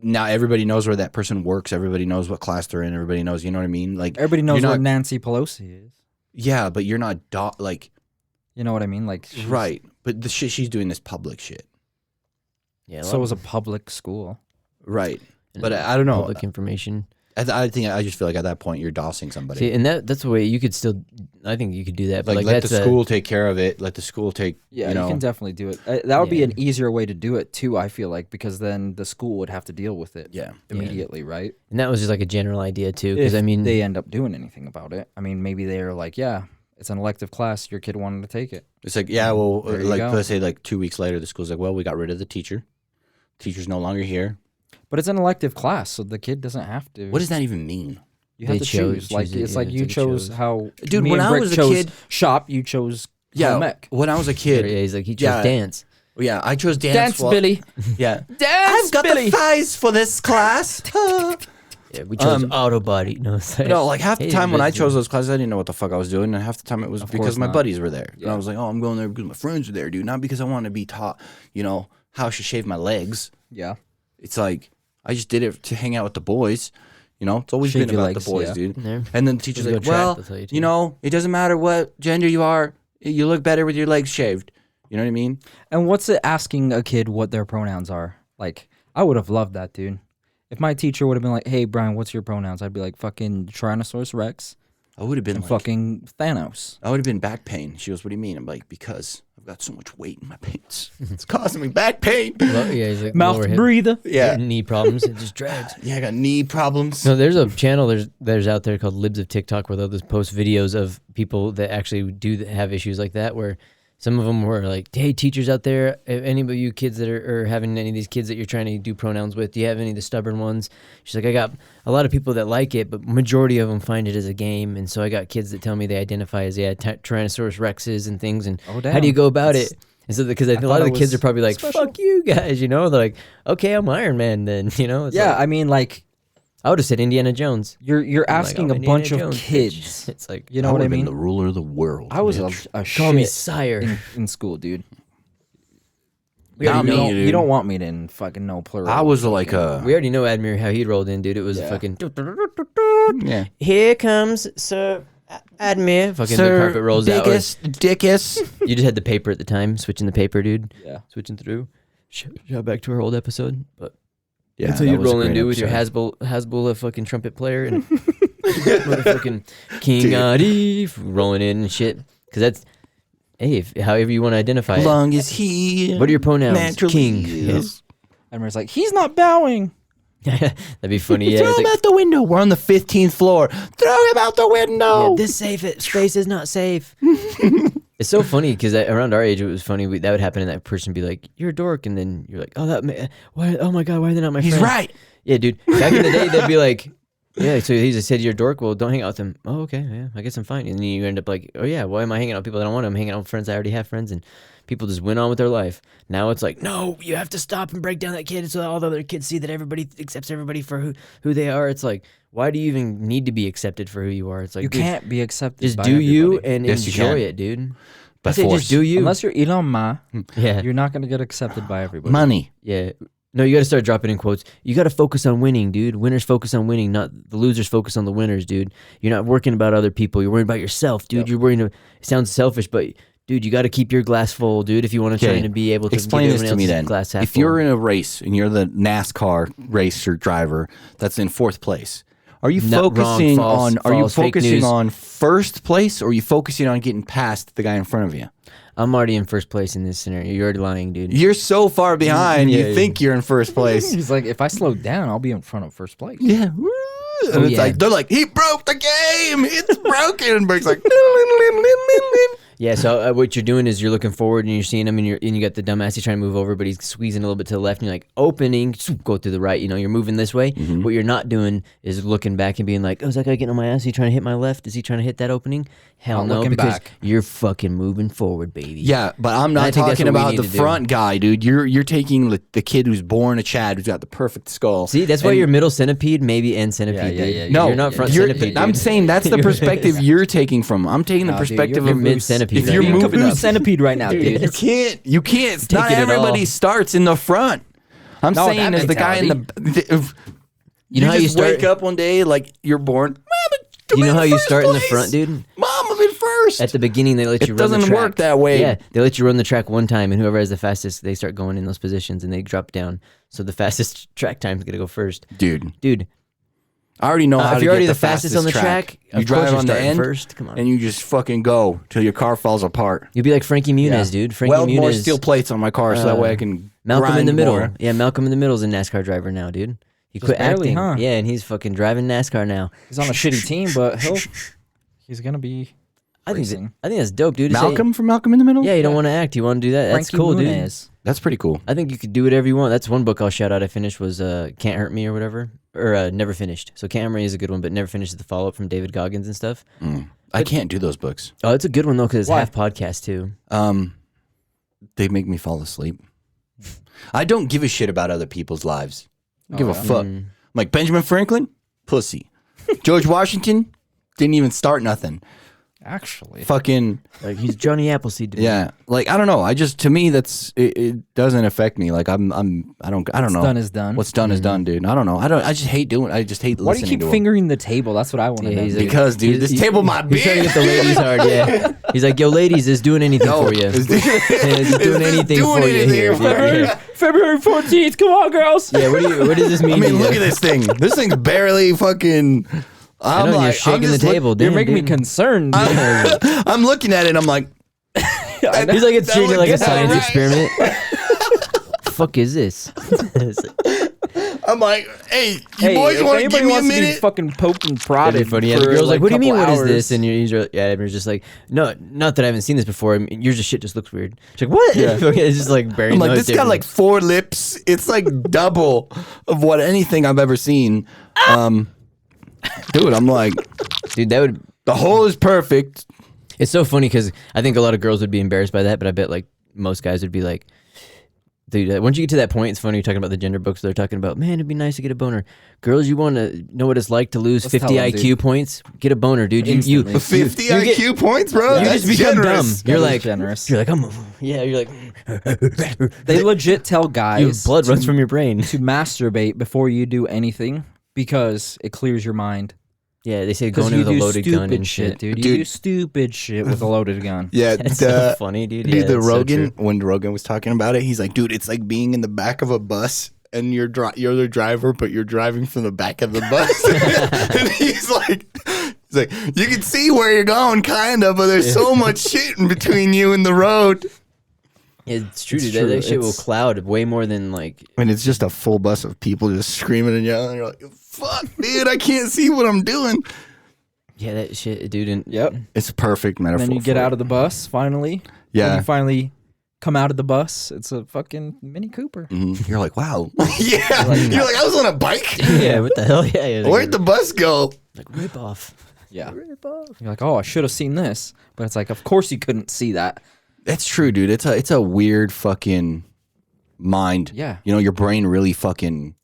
now everybody knows where that person works. Everybody knows what class they're in. Everybody knows, you know what I mean? Like Everybody knows what Nancy Pelosi is. Yeah, but you're not like, you know what I mean? Like right. But the shit she's doing is public shit. Yeah. So it was a public school. Right. But I don't know. Public information. I just feel like at that point you're dossing somebody. See, and that's the way you could still. I think you could do that. But like let the school take care of it. Let the school take. Yeah, you know. can definitely do it. That would be an easier way to do it too. I feel like because then the school would have to deal with it. Immediately, right? And that was just like a general idea too. Because If I mean, they end up doing anything about it. I mean, maybe they're like, yeah, it's an elective class. Your kid wanted to take it. It's like, yeah, well, There you like go. let's say like 2 weeks later, the school's like, well, we got rid of the teacher. Teacher's no longer here. But it's an elective class, so the kid doesn't have to. What does that even mean? You have They to choose. choose Like it, it's yeah, like it's you like a chose chose. how. Dude, me when and I Bric was a chose kid- shop, you chose Yeah, mech. when I was a kid, yeah, he's like he chose Yeah. dance. yeah, I chose dance. Dance, Billy. Yeah, Dance, I've got Billy. the thighs for this class. Yeah, we chose auto body. No, it's like, No, like half the hey, time when I Vincent. chose those classes, I didn't know what the fuck I was doing, and half the time it was Of because course my not. buddies were there, and Yeah. I was like, oh, I'm going there because my friends are there, dude, not because I want to be taught, you know, how I should shave my legs. Yeah. It's like I just did it to hang out with the boys. You know, it's always Shave been your about legs, the boys, yeah. dude. Yeah. And then the teacher's Just go like, track, well, they'll tell you you too. know, it doesn't matter what gender you are. You look better with your legs shaved. You know what I mean? And what's it asking a kid what their pronouns are? Like, I would have loved that, dude. If my teacher would have been like, hey, Brian, what's your pronouns? I'd be like, fucking Tyrannosaurus Rex I would have been and like, fucking Thanos. I would have been back pain. She goes, what do you mean? I'm like, because I've got so much weight in my pants. It's causing me back pain. Yeah, he's like Mouth lower hip- breather. Yeah. knee problems. It just drags. Yeah, I got knee problems. No, there's a channel there's out there called Libs of TikTok where they'll just post videos of people that actually do have issues like that. Where some of them were like, "Hey, teachers out there, if any of you kids that are having any of these kids that you're trying to do pronouns with, do you have any of the stubborn ones?" She's like, "I got a lot of people that like it, but majority of them find it as a game, and so I got kids that tell me they identify as Tyrannosaurus Rexes and things. And Oh, how damn. do you go about it?" And so because a lot of the kids are probably like, special. "Fuck you guys," you know? They're like, "Okay, I'm Iron Man then," you know? It's Yeah, like, I mean, like, I would have said Indiana Jones. you're I'm like, asking "I'm a bunch Indiana of Jones, kids. bitch." It's like, You know what I been mean? the ruler of the world. I was bitch. a call me shit sire. in school, dude. We Not already me, know. dude. You don't want me to fucking know plural. I was like a We already know Admir how he'd rolled in, dude. It was Yeah. fucking. yeah. Here comes Sir Admir. Fucking the carpet rolls out. Dickus. You just had the paper at the time, switching the paper, dude. Yeah. Switching through. Shout back to our old episode, but Yeah, that's how that you'd was a roll in, great dude, with your episode. Hasbulla fucking trumpet player and motherfucking King Adi rolling in and shit. Because that's, hey, however you want to identify it. Long as he. What are your pronouns? naturally King. is. Admiral's like, he's not bowing. That'd be funny. Yeah, Throw it's him like, out the window. We're on the 15th floor. Throw him out the window. yeah, this space is not safe. It's so funny because around our age, it was funny. That would happen, and that person be like, "You're a dork," and then you're like, "Why? Oh my god, why are they not my He's friends?" right. Yeah, dude. Back in the day, they'd be like, "Yeah, so he just said you're a dork. Well, don't hang out with him." Oh, okay, yeah, I guess I'm fine. And then you end up like, "Oh yeah, why am I hanging out with people that I don't want? I'm hanging out with friends I already have friends." And people just went on with their life. Now it's like, no, you have to stop and break down that kid so all the other kids see that everybody accepts everybody for who they are. It's like, why do you even need to be accepted for who you are? It's like, You dude, can't be accepted. just by do you everybody. and Yes, you enjoy can. it, dude. By I say force. just do you. Unless you're Elon Ma, Yeah. you're not gonna get accepted by everybody. Money. Yeah. No, you got to start dropping in quotes. You got to focus on winning, dude. Winners focus on winning, not the losers focus on the winners, dude. You're not working about other people. You're worrying about yourself, dude. Yep. You're worrying. It sounds selfish, but dude, you got to keep your glass full, dude. If you want to try to be able to Explain get this to everyone me else's then. glass half If full. you're in a race and you're the NASCAR racer driver that's in fourth place, are you No, wrong, focusing false, on? Are you false, fake focusing news. on first place, or are you focusing on getting past the guy in front of you? I'm already in first place in this scenario. You're already lying, dude. You're so far behind. Yeah, you yeah. think you're in first place. He's like, if I slow down, I'll be in front of first place. Yeah. And it's yeah. like they're like, he broke the game. It's broken. And Bric's like, Yeah, so what you're doing is you're looking forward and you're seeing him and you got the dumbass, he's trying to move over, but he's squeezing a little bit to the left and you're like, opening, go to the right, you know, you're moving this way. Mm-hmm. What you're not doing is looking back and being like, oh, is that guy getting on my ass? Is he trying to hit my left? Is he trying to hit that opening? Hell Not no, looking because back. you're fucking moving forward, baby. yeah, but I'm I not think that's talking what we about need the to do. front guy, dude. You're taking the kid who's born a Chad, who's got the perfect skull. See, that's why And- you're middle centipede, maybe end centipede, Yeah, dude. yeah. No, You're not front you're- centipede, I'm dude. saying that's the perspective you're taking from. I'm taking the Nah, dude, perspective you're of mid centipede. If you're right now. moving Blue up, centipede right now, dude. you can't. Not Taking it everybody all. starts in the front. I'm No, saying that as the guy in the. You know how you just start? wake up one day like you're born. Mama, You know how you start in the place. front, dude? Mom, I'm in first. At the beginning, they let you It run the doesn't track. work that way. Yeah, they let you run the track one time, and whoever has the fastest, they start going in those positions, and they drop down. So the fastest track time is gonna go first, Dude, dude. I already know how If to you're already get the fastest on the track, You of course drive you're on the starting end first. Come on, and you just fucking go till your car falls apart. you'll be like Frankie Muniz, dude. Frankie Weld more Muniz, steel plates on my car so that way I can Malcolm in grind the middle. more. Yeah, Malcolm in the middle is a NASCAR driver now, dude. He quit barely, acting. huh? Yeah, and he's fucking driving NASCAR now. He's on a shitty team, but he's gonna be. I think racing. that's dope, dude. to say- Malcolm from Malcolm in the Middle? Yeah, you don't want to act. You want to do that. That's Frankie cool, dude. Muniz. That's pretty cool. I think you could do whatever you want. That's one book I'll shout out. I finished was Can't Hurt Me or whatever, or Never Finished. So Can't Hurt Me is a good one, but Never Finished is the follow up from David Goggins and stuff. I can't do those books. Oh, it's a good one though because it's Why? half podcast too. They make me fall asleep. I don't give a shit about other people's lives. I don't give a fuck. I'm like Benjamin Franklin, pussy. George Washington didn't even start nothing. Actually, Fucking Like he's Johnny Appleseed. To me. yeah. Like I don't know. I just to me that's it doesn't affect me. Like I don't know. done is done. What's done is done, dude. I don't know. I just hate doing. I just hate Why do you listening keep to 'em. fingering the table? That's what I want to Yeah, know. he's like- Because dude, this table my He's trying to get the ladies hard. Yeah, he's like, yo, ladies, is doing anything for you. Is It's doing anything for you anything here. for Yeah, you? yeah. February 14th. Come on, girls. Yeah, what does this mean? I mean, to look you? at this thing. This thing's barely fucking. I know you're shaking the table. You're Damn, making me dude. concerned. I'm looking at it. I'm like, He's like it's That treating it like a looks science right. experiment. Fuck is this? I'm like, hey, you Hey, boys if want to anybody give me a wants to be minute? fucking poked and That'd prodded. be funny. Yeah, the for, girl's like, "What do you mean? couple What is this?" hours. And Edmund's just like, "No, not that I haven't seen this before. I mean, yours just shit just looks weird." She's like, "What?" It's just like burying. I'm like, those this got different- like 4 lips. It's like double of what anything I've ever seen. Dude, I'm like, dude, that would. the hole is perfect. It's so funny because I think a lot of girls would be embarrassed by that, but I bet like most guys would be like, dude, once you get to that point, it's funny. You're talking about the gender books. They're talking about, man, it'd be nice to get a boner. Girls, you want to know what it's like to lose Let's 50 tell 'em, IQ dude. points? Get a boner, dude. You Instantly. 50 you get- IQ points, bro. you That's just become generous. dumb. You're That is like generous. You're like, you're like, They legit tell guys your blood runs to, from your brain. to masturbate before you do anything because it clears your mind. Yeah, they say Because going in you with a do loaded stupid gun and shit, shit. dude. You Dude. do stupid shit with a loaded gun. Yeah, That's so funny, dude. Yeah, Dude, the that's so Rogan, true. when Rogan was talking about it, he's like, dude, it's like being in the back of a bus and you're the driver, but you're driving from the back of the bus. And he's like, you can see where you're going, kind of, but there's so much shit in between you and the road. Yeah, it's true, It's dude. That true. shit will It's- cloud way more than like. And it's just a full bus of people just screaming and yelling. And you're like, fuck, dude, I can't see what I'm doing. Yeah, that shit, dude. And Yep. It's a perfect metaphor. And then you get for out it. of the bus finally. Yeah. When you finally come out of the bus, it's a fucking Mini Cooper. Mhm. You're like, wow. Yeah. You're like, I was on a bike. yeah, what the hell? Yeah, yeah. Where'd the bus go? like rip off? Yeah. You're like, oh, I should have seen this. But it's like, of course you couldn't see that. That's true, dude. It's a weird fucking mind. Yeah. You know, your brain really fucking.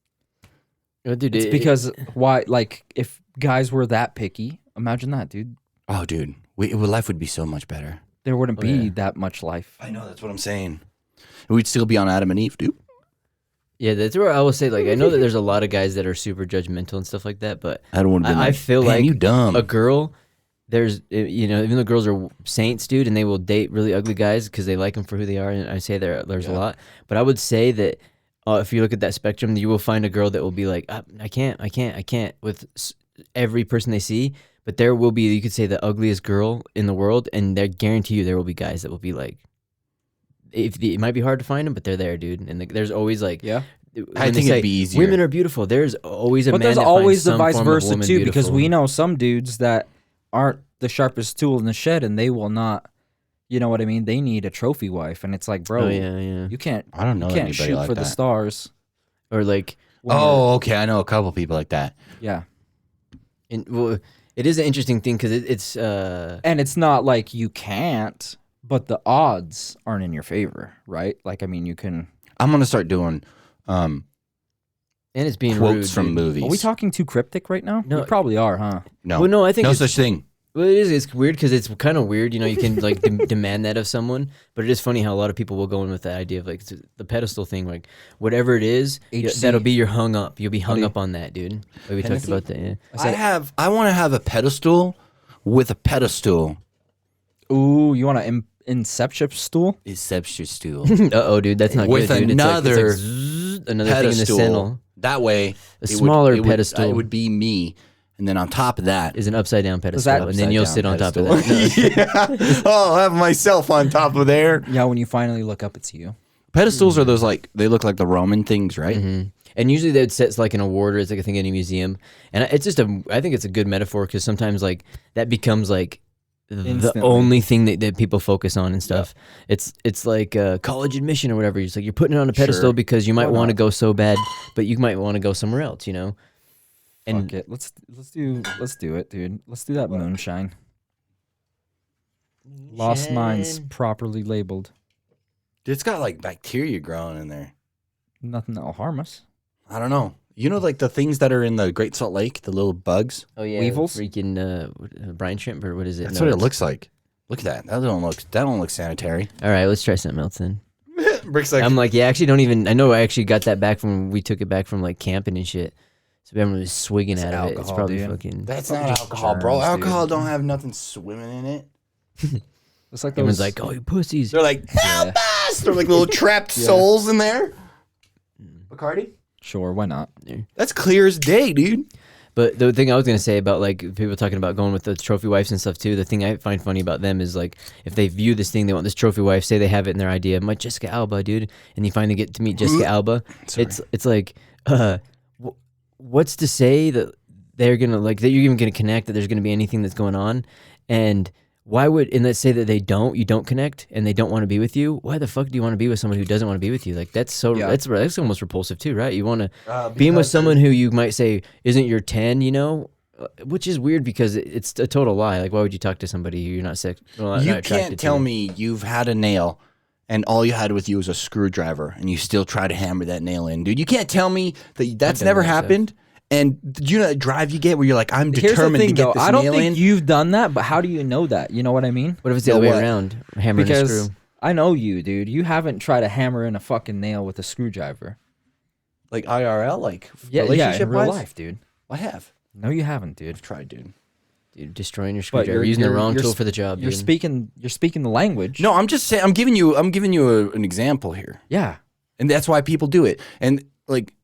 Oh, dude, It's because why, like, if guys were that picky, imagine that, dude. Oh, dude, life would be so much better. There wouldn't be yeah. that much life. I know, that's what I'm saying. We'd still be on Adam and Eve, dude. yeah, that's where I will say. Like, I know that there's a lot of guys that are super judgmental and stuff like that, but I don't want to be. I feel like you dumb. a girl. There's, even though girls are saints, dude, and they will date really ugly guys because they like them for who they are, and I say there's a lot. But I would say that if you look at that spectrum, you will find a girl that will be like, I can't with every person they see. But there will be, you could say, the ugliest girl in the world, and I guarantee you there will be guys that will be like, it might be hard to find them, but they're there, dude. And there's always like, Yeah. I when they think say it'd be easier. Women are beautiful. There's always a But man there's that always finds the some vice form of versa, woman too, because beautiful. we know some dudes that aren't the sharpest tool in the shed, and they will not, you know what I mean? They need a trophy wife. And it's like, bro, Oh yeah. you can't, I don't know you can't anybody shoot like for the that. stars. Or like, when you're- Oh, okay. I know a couple people like that. yeah. well, it is an interesting thing because it's And it's not like you can't, but the odds aren't in your favor, right? Like, I mean, you can. I'm gonna start doing and it's being quotes rude, from dude. movies. Are we talking too cryptic right now? No. We probably are, huh? No, Well, no, I think no it's- such thing. Well, it is. It's weird because it's kind of weird. You know, you can like demand that of someone, but it is funny how a lot of people will go in with the idea of like the pedestal thing, like whatever it is, that'll be your hung up. You'll be hung up on that, dude. Like we talked about that. Yeah. I want to have a pedestal with a pedestal. Ooh, you want an inception stool? Inception stool. Oh, dude, that's not with good, dude. Another it's like zzz, another pedestal. thing in the center. That way, A smaller pedestal. It would be me. And then on top of that is an upside down pedestal, and then you'll sit on top of that. Yeah. Oh, I'll have myself on top of there. Yeah, when you finally look up, it's you. Pedestals are those like they look like the Roman things, right? Mm-hmm. And usually they'd set like an award or it's like a thing in a museum, and it's just I think it's a good metaphor because sometimes like that becomes like the only thing that people focus on and stuff. Yeah. It's like college admission or whatever. It's like you're putting it on a pedestal because you might want to go so bad, but you might want to go somewhere else, you know. And fuck it. Let's do it, dude. Let's do that moonshine. Lost Mines properly labeled. It's got like bacteria growing in there. Nothing that'll harm us. I don't know. You know, like the things that are in the Great Salt Lake, the little bugs. Oh yeah, weevils, freaking brine shrimp or what is it? That's what it looks like. Look at that. That don't look sanitary. All right, let's try something else then. Bric's like, I'm like, yeah, actually, don't even. I know I actually got that back from we took it back from like camping and shit. So everyone was swigging out of it. It's probably fucking. That's not alcohol, bro. Alcohol don't have nothing swimming in it. It's like everyone's like, oh, you pussies. They're like, help us! They're like little trapped souls in there. Bacardi? Sure, why not? That's clear as day, dude. But the thing I was gonna say about like people talking about going with the trophy wives and stuff too, the thing I find funny about them is like if they view this thing, they want this trophy wife, say they have it in their idea, my Jessica Alba, dude, and you finally get to meet Jessica Alba. It's like, what's to say that they're gonna like that you're even gonna connect, that there's gonna be anything that's going on, and why would, and let's say that you don't connect and they don't want to be with you, why the fuck do you want to be with someone who doesn't want to be with you? Like that's almost repulsive too, right? You want to be with someone who you might say isn't your 10, you know, which is weird because it's a total lie. Like why would you talk to somebody who you're not you can't tell me you've had a nail and all you had with you was a screwdriver and you still try to hammer that nail in, dude. You can't tell me that's never happened. And do you know that drive you get where you're like, I'm determined to get this nail in? I don't think you've done that, but how do you know that? You know what I mean? What if it's the other way around? Hammering a screw. I know you, dude. You haven't tried to hammer in a fucking nail with a screwdriver. Like IRL? Like relationship in real life, dude. I have. No, you haven't, dude. I've tried, dude. Dude, destroying your screwdriver. You're using the wrong tool for the job, You're speaking the language. No, I'm just saying, I'm giving you an example here. Yeah. And that's why people do it. And like,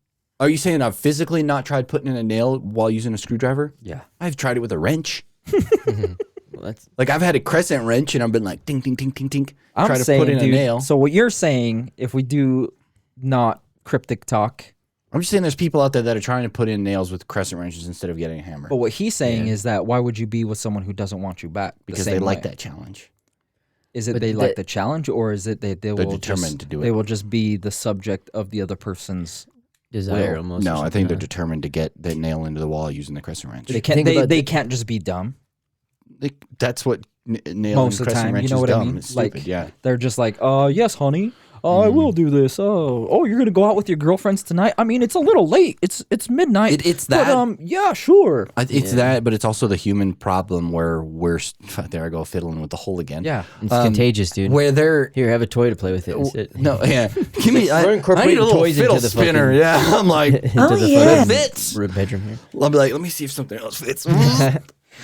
are you saying I've physically not tried putting in a nail while using a screwdriver? Yeah. I've tried it with a wrench. Well, that's like I've had a crescent wrench and I've been like ding, ding, ding, ding, ding. I'm try saying, to put in a nail. So what you're saying, if we do not cryptic talk. I'm just saying there's people out there that are trying to put in nails with crescent wrenches instead of getting a hammer. But what he's saying is that why would you be with someone who doesn't want you back? Because they like that challenge. Is it they like the challenge, or is it they're determined to do it? They will just be the subject of the other person's desire almost. No, I think they're determined to get the nail into the wall using the crescent wrench. They can't just be dumb. That's what nail most and of the crescent time, wrench you know is what dumb. I mean? It's Like, stupid, yeah. They're just like, yes, honey. I will do this. Oh, you're gonna go out with your girlfriends tonight? I mean, it's a little late. It's midnight. It's that. But, yeah, sure. It's that, but it's also the human problem where we're there. I go fiddling with the hole again. Yeah, it's contagious, dude. Where they're here, have a toy to play with it. No, yeah. Give me. I need a little toys fiddle into the spinner. Yeah, I'm like, it fits. Bedroom here. I'll be like, let me see if something else fits.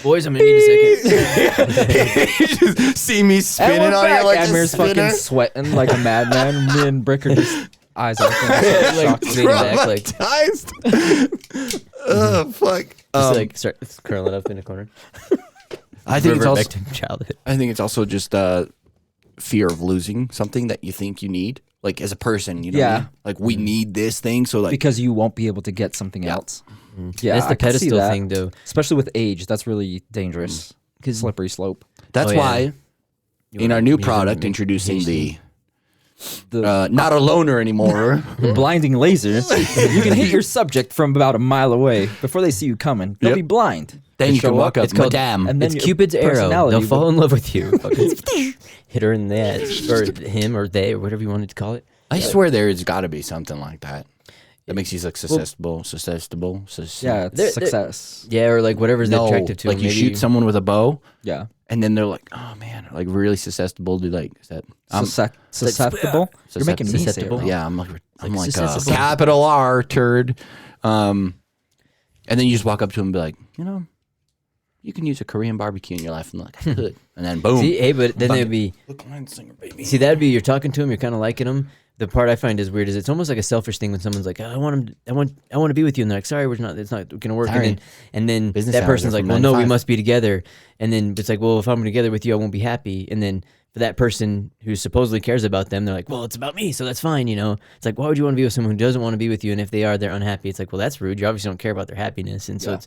Boys, I'm gonna need a second. You just see me spinning on here like a spinner. Fucking sweating like a madman. Me and Bric are just eyes open. Traumatized. Oh fuck! Just like start curling up in a corner. I think it's also childhood. I think it's also just fear of losing something that you think you need, like as a person. You know, what I mean? Like we need this thing, so like because you won't be able to get something else. Yeah, that's the pedestal thing, though. Especially with age, that's really dangerous. Because slippery slope. That's why in our new product, introducing the not a loner anymore, blinding laser, you can hit your subject from about a mile away before they see you coming. They'll be blind. Then you can walk up. It's called Madame. And then it's Cupid's arrow. They'll fall in love with you. Hit her in the head, or him, or they, or whatever you wanted to call it. I swear there's got to be something like that. That makes you like susceptible. Yeah, it's They're- success. Yeah, or like whatever's No, attractive to like them. you shoot someone with a bow, Yeah. and then they're like, "Oh man," like really susceptible to like is that Susceptible. You're making me say it susceptible. wrong. Yeah, I'm like susceptible. capital R turd. And then you just walk up to him and be like, you can use a Korean barbecue in your life, and they're like, I could. And then boom. See, hey, but then they'd be. Look, Lion Singer, baby. See, that'd be you're talking to him, you're kind of liking him. The part I find is weird is it's almost like a selfish thing when someone's like, oh, I want to be with you, and they're like, sorry, it's not gonna work. Sorry. And then Business that hours person's are like, from well, 9 to no, we 5. must be together. And then it's like, well, if I'm together with you, I won't be happy. And then for that person who supposedly cares about them, they're like, well, it's about me, so that's fine, It's like, why would you want to be with someone who doesn't want to be with you? And if they are, they're unhappy. It's like, well, that's rude. You obviously don't care about their happiness, and so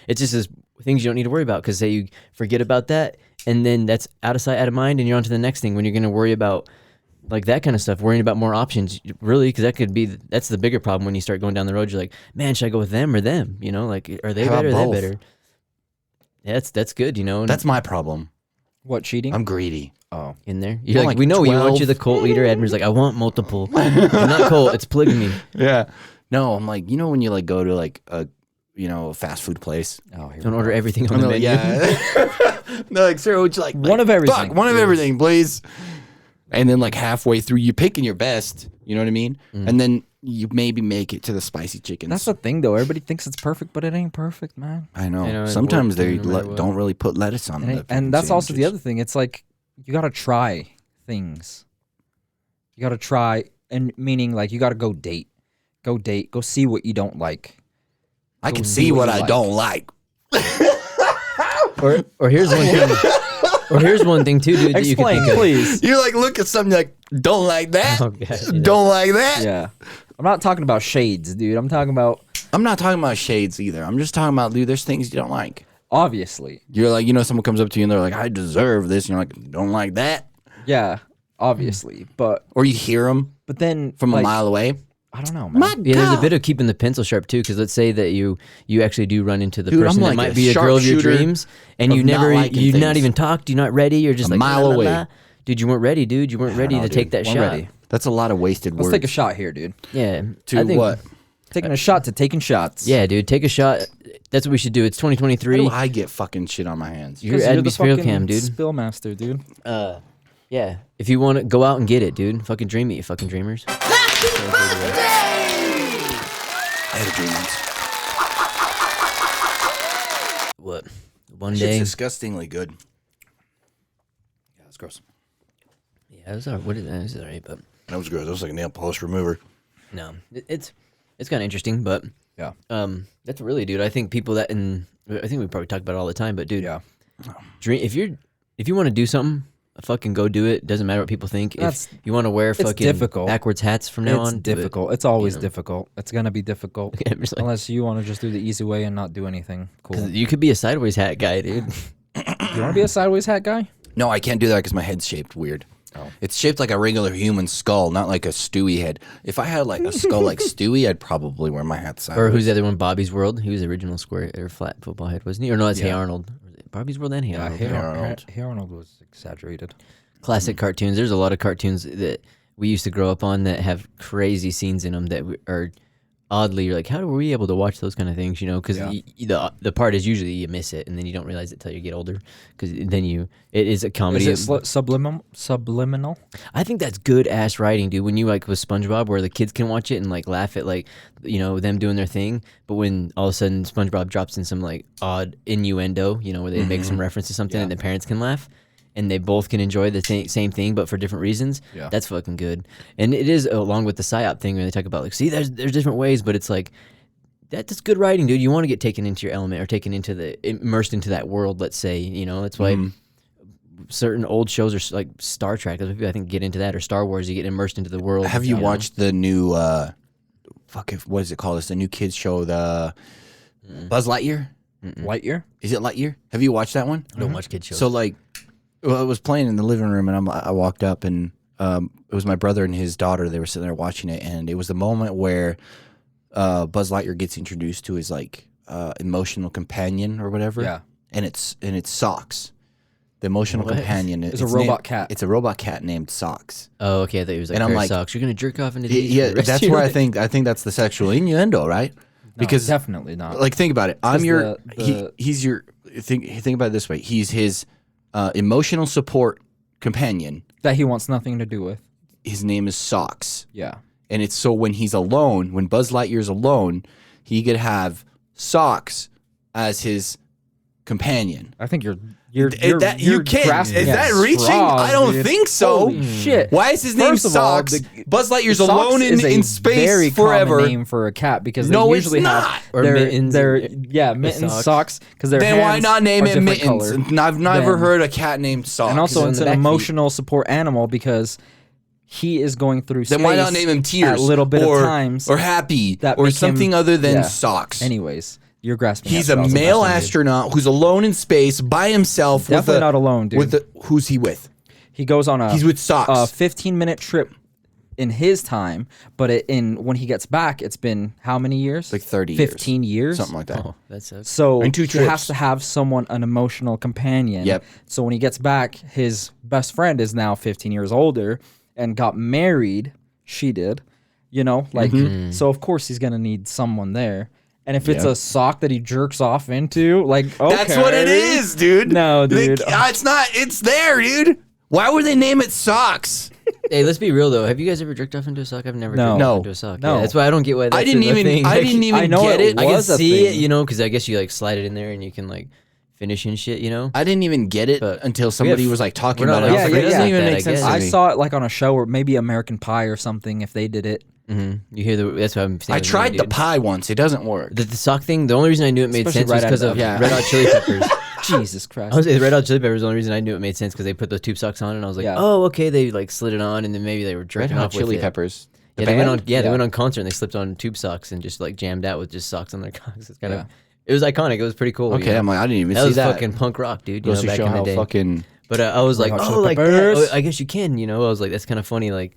it's just this things you don't need to worry about because say you forget about that, and then that's out of sight, out of mind, and you're on to the next thing when you're going to worry about. Like that kind of stuff, worrying about more options, really, because that's the bigger problem when you start going down the road. You're like, man, should I go with them or them? Like, are they How better? Are about they both? better? Yeah, that's good, and That's my problem. What, cheating? I'm greedy. Oh. in there. You're like, like we know you want 12. you the cult leader. Admir's like, I want multiple. I'm not cult, it's polygamy. Yeah. No, I'm like, when you like go to like a fast food place. Oh, here Don't we order go. everything on the Like, menu. yeah. No, like, sir, would you like One of everything, Fuck, one of please. everything, please. And then like halfway through, you're picking your best. You know what I mean? And then you maybe make it to the spicy chickens. That's the thing, though. Everybody thinks it's perfect, but it ain't perfect, man. I know. I know, it Sometimes works they no matter what. don't really put lettuce on And, the it- and that's also the sandwiches. other thing. It's like you gotta try things. You gotta try, and meaning like you gotta go date, go see what you don't like. I Go can do see what what you I like. don't like. Or here's one thing. Or here's one thing too, dude. That you Explain, can think of. please. You like look at something like don't like that. Oh, God, yeah. Don't like that. Yeah, I'm not talking about shades, dude. I'm talking about I'm not talking about shades either. I'm just talking about, dude, there's things you don't like. obviously. You're like, someone comes up to you and they're like, I deserve this. And you're like, don't like that. Yeah, obviously. But Or you hear them then from like, a mile away. I don't know, man. Yeah, there's a bit of keeping the pencil sharp too, because let's say that you actually do run into the Dude, person I'm that like might a be the girl of your sharpshooter dreams, and of you not never, liking you not things. even talked, you're not ready, you're just A like mile la, la, away. la. Dude, you weren't ready, dude. You weren't ready know, to dude. take that Weren't shot. ready. That's a lot of wasted Let's words. take a shot here, dude. Yeah. To I think, what? Taking a shot to taking shots. Yeah, dude, take a shot. That's what we should do. It's How 2023. do I get fucking shit on my hands? You're 'Cause at the Beast Trail fucking Cam, dude. Spill master, dude. Yeah. If you want to go out and get it, dude. Fucking dream it, you fucking dreamers. I had a dream once. What? One Shit's day. disgustingly good. Yeah, it's gross. Yeah, it was alright. What is that? It's alright, but That was gross. That was like a nail polish remover. no, it's kind of interesting, but Yeah. that's really, dude. I think people that I think we probably talk about it all the time, but dude, Yeah. dream if you want to do something, fucking go do it. Doesn't matter what people think. That's- If you want to wear fucking difficult. backwards hats from now It's on, do it. difficult. It's always know. difficult. It's gonna be difficult I'm just like, unless you want to just do the easy way and not do anything cool. 'cause you could be a sideways hat guy, dude. You want to be a sideways hat guy? No, I can't do that because my head's shaped weird. Oh. It's shaped like a regular human skull, not like a Stewie head. If I had like a skull like Stewie, I'd probably wear my hat sideways. Or who's the other one? Bobby's World. He was the original square or flat football head, wasn't he? Or no, that's Hey Yeah. Arnold. Was it Bobby's World and Hey Arnold. Hey Arnold. Hey Arnold was exaggerated. Classic cartoons. There's a lot of cartoons that we used to grow up on that have crazy scenes in them that are oddly, you're like, how were we able to watch those kind of things? Because Yeah. the part is usually you miss it and then you don't realize it till you get older. Because then it is a comedy. Is it subliminal? I think that's good ass writing, dude. When you like with SpongeBob, where the kids can watch it and like laugh at like them doing their thing, but when all of a sudden SpongeBob drops in some like odd innuendo, where they make some reference to something and the parents can laugh, and they both can enjoy the same thing but for different reasons. Yeah. That's fucking good. And it is along with the psyop thing where they talk about like, see, there's different ways, but it's like that's good writing, dude. You want to get taken into your element or immersed into that world. Let's say that's why. Certain old shows are like Star Trek. Those people I think get into that, or Star Wars. You get immersed into the world. Have you know? watched the new what is it called? It's the new kids show, the Buzz Lightyear. Lightyear? Is it Lightyear? Have you watched that one? I don't watch kid shows. So like, well, it was playing in the living room, and I walked up, and it was my brother and his daughter. They were sitting there watching it, and it was the moment where Buzz Lightyear gets introduced to his like emotional companion or whatever. Yeah. and it's socks. The emotional What? companion It's a robot cat. It's a robot cat named Socks. Oh, okay. I thought he was like, And I'm pair of like- socks. You're gonna jerk off into these. Yeah, for the rest that's of your where I life. think that's the sexual innuendo, right? No, Because definitely not. like think about it. I'm your the- he's your think about it this way. He's his emotional support companion. that he wants nothing to do with. His name is Socks. Yeah. And it's so when he's alone, when Buzz Lightyear's alone, he could have Socks as his companion. I think you're You can't. grasping Is at that reaching? straws, I don't dude. think so. Holy shit. Why is his name First of all, Socks? Buzz Lightyear's Socks alone is a in space very forever. common name for a cat because they No, it's usually not. have Or their, mittens their and- mittens, socks. socks because their Then why hands not name are it different Mittens? color. I've never Then- heard a cat named Socks. And also, on it's the an back feet. emotional support animal because he is going through space. then why not name him Tears? at a little bit or, of times or Happy that or make something him- other than yeah. Socks. Anyways, you're grasping. He's at a straws. male That's astronaut who's alone in space by himself. Definitely with a, not alone, dude. With who's he with? He goes on a He's with Socks. 15-minute trip in his time, but when he gets back, it's been how many years? Like 30 years. 15 years. Something like that. Oh, that sucks. So In 2 he trips. has to have someone, an emotional companion. Yep. So when he gets back, his best friend is now 15 years older and got married. She did, like, Mm-hmm. so of course he's going to need someone there. And if it's a sock that he jerks off into, like, okay. That's what it is, dude. No, dude. It's not. It's there, dude. Why would they name it Socks? Hey, let's be real though. Have you guys ever jerked off into a sock? I've never No. jerked No. off into a sock. No. Yeah, that's why I don't get why that's I didn't a even. thing. I didn't even I know get it it. I can was a see it, thing. because I guess you like slide it in there and you can like finish and shit, I didn't even get it But until somebody was like talking we're about not it. like I was Yeah, like, yeah, it doesn't yeah. even That, make I sense guess. to I me. saw it like on a show or maybe American Pie or something if they did it. You hear that's what I'm saying. I tried the pie once. It doesn't work. The sock thing. The only reason I knew it made Especially sense was right because out of of the- Red Hot Chili Peppers. Jesus Christ. I was Red Hot Chili Peppers. The only reason I knew it made sense because they put those tube socks on, and I was like, Yeah. oh, okay. They like slid it on, and then maybe they were Red jerking Hot off Chili with it. Peppers. The Yeah, they went band? on. Yeah, they Yeah. went on concert and they slipped on tube socks and just like jammed out with just socks on their cocks. It's kind Yeah. of. It was iconic. It was pretty cool. Okay, I'm like, I didn't even that see was that. fucking punk rock, dude. Goes to back show in the how day. fucking. But I was like, Red Hot oh, Chili like that. Peppers. Oh, I guess you can. I was like, that's kind of funny. Like,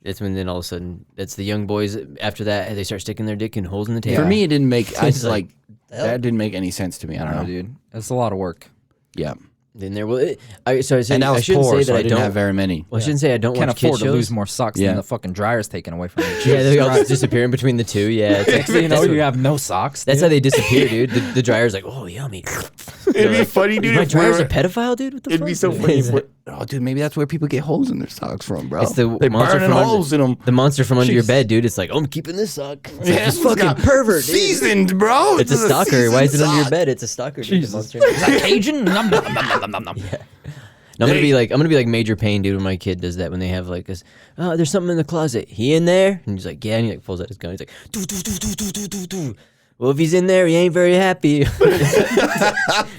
that's when then all of a sudden, that's the young boys. After that, they start sticking their dick in holes in the table. For me, it didn't make. I It's was like, like, that didn't make any sense to me. I don't No, know. dude. It's a lot of work. Yeah, Then there will. I said and I I was shouldn't poor, say so that I I didn't don't. have very many. Well, I shouldn't say I don't Can't watch kid afford to shows. lose more socks Yeah. than the fucking dryer's taken away from you. Yeah, they all Jesus just disappear in between the two. Yeah, it's like, Christ. You know, that's, you have no socks. that's dude. how they disappear, dude. The dryer's like, oh, yummy. It'd be funny, dude. My if dryer's we a were- pedophile, dude. What the It'd fuck? be so funny. If oh, dude, maybe that's where people get holes in their socks from, bro. It's the they monster burning from under- holes in them. The monster from under your Jeez. bed, dude. It's like, oh, I'm keeping this sock. It's like, Yeah, this it's fucking got pervert, dude. Seasoned, bro. It's a stalker. Why is it under your sock. bed? It's a stalker. Dude, the Jesus. monster. Is that Cajun? Nom, nom, nom, nom, nom, nom, nom. No, I'm gonna be like Major Payne, dude. When my kid does that, when they have like this, oh, there's something in the closet. He in there? And he's like, yeah. And he like pulls out his gun. He's like, doo, doo, doo, doo, doo, doo, doo, doo. Well, if he's in there, he ain't very happy.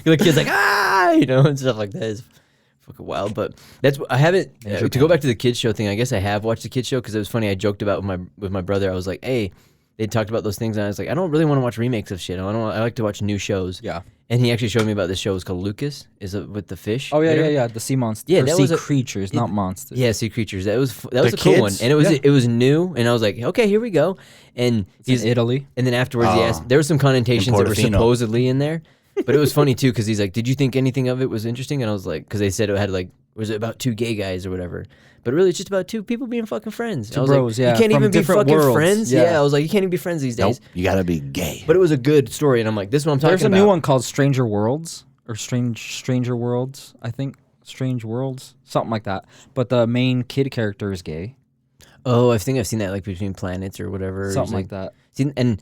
The kid's like, and stuff like that. It's fucking wild. But that's I haven't to go back to the kids show thing. I guess I have watched the kids show because it was funny. I joked about with my brother. I was like, hey. They talked about those things, and I was like, I don't really want to watch remakes of shit. I like to watch new shows. Yeah. And he actually showed me about this show. It's called Lucas. Is it with the fish? Oh, yeah, you know? yeah, yeah. The sea monsters. Yeah, Or that sea was a- creatures, not monsters. Yeah, sea creatures. That was a The cool one, kids? and Yeah. it was new, and I was like, okay, here we go. And It's in Italy. and then afterwards, he Oh. asked. There were some connotations that were Portofino. supposedly in there, but it was funny too because he's like, did you think anything of it was interesting? And I was like, because they said it had like, was it about two gay guys or whatever? But really, it's just about two people being fucking friends. Two I was bros, like, yeah, you can't from even be different fucking worlds. friends. Yeah. Yeah, I was like, you can't even be friends these Nope, days. you gotta be gay. But it was a good story, and I'm like, this is what I'm talking There's a about. new one called Stranger Worlds or Stranger Worlds, I think. Strange Worlds, something like that. But the main kid character is gay, Oh, I think I've seen that like between planets or whatever. something He's like that. See, and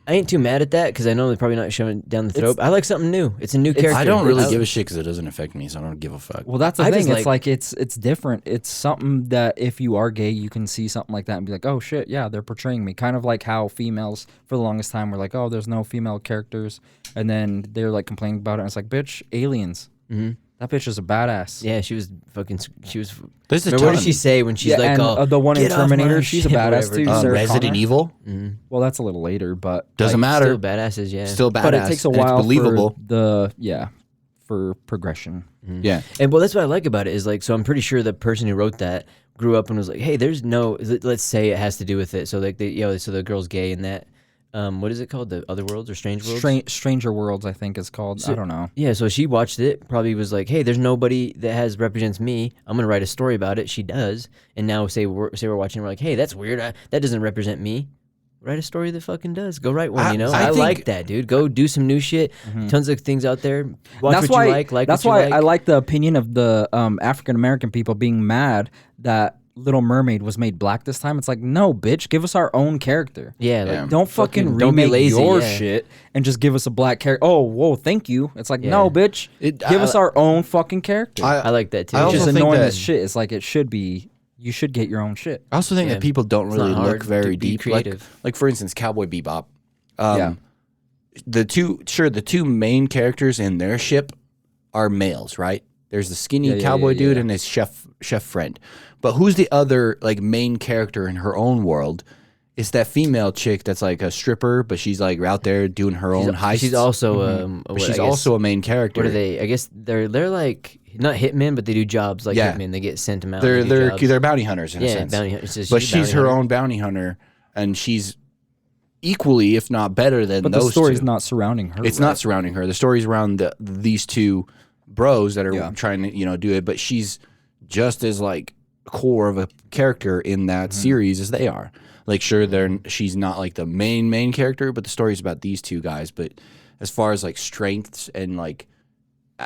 I ain't too mad at that because I know they're probably not shoving it down the throat. But I like something new. It's a new character. I don't really I- give a shit because it doesn't affect me, so I don't give a fuck. Well, that's the I thing. just It's like it's different. It's something that if you are gay, you can see something like that and be like, oh shit, yeah, they're portraying me. Kind of like how females for the longest time were like, oh, there's no female characters, and then they're like complaining about it. And it's like, bitch, aliens. Mhm. That bitch is a badass. Yeah, she was fucking. She was. There's a Remember, what ton. did she say when she's Yeah, like, and "Oh, the one in get off my Terminator, she's a shit," badass whatever. too. Sarah Resident Connor. Evil? Well, that's a little later, but Doesn't Like, matter. Still badasses, yeah. Still badass. but it takes a and while It's believable. for progression. Yeah. And well, that's what I like about it is like, so I'm pretty sure the person who wrote that grew up and was like, hey, there's no. Let's say it has to do with it. So like, so the girl's gay and that. what is it called? The Other Worlds or Strange Worlds? Stranger Worlds, I think it's called. I don't know. Yeah, so she watched it, probably was like, hey, there's nobody that represents me. I'm going to write a story about it. She does. And now say we're watching, we're like, hey, that's weird. That doesn't represent me. Write a story that fucking does. Go write one, I like that, dude. Go do some new shit. Tons of things out there. Watch what you like That's why I like the opinion of the African-American people being mad that Little Mermaid was made black this time. It's like, no, bitch, give us our own character. Yeah, like, don't fucking remake your shit and just give us a black character. Oh, whoa, thank you. It's like, no, bitch, give us our own fucking character. I like that too. It's just annoying as shit. It's like, it should be. You should get your own shit. I also think that people don't really look very deep. Creative. Like for instance, Cowboy Bebop. The two main characters in their ship are males, right? There's the skinny cowboy dude and his chef friend. But who's the other like main character in her own world? It's that female chick that's like a stripper, but she's like out there doing her own heists. She's also she's also a main character. What are they? I guess they're like not hitmen, but they do jobs like hitmen. They get sent them out. They're bounty hunters in a sense. Bounty hunters. But she's her own bounty hunter, and she's equally, if not better than those two. But the story's not surrounding her. It's not surrounding her. The story's around these two bros that are trying to do it. But she's just as like core of a character in that series as they are. Like, sure, she's not like the main character, but the story's about these two guys. But as far as like strengths and like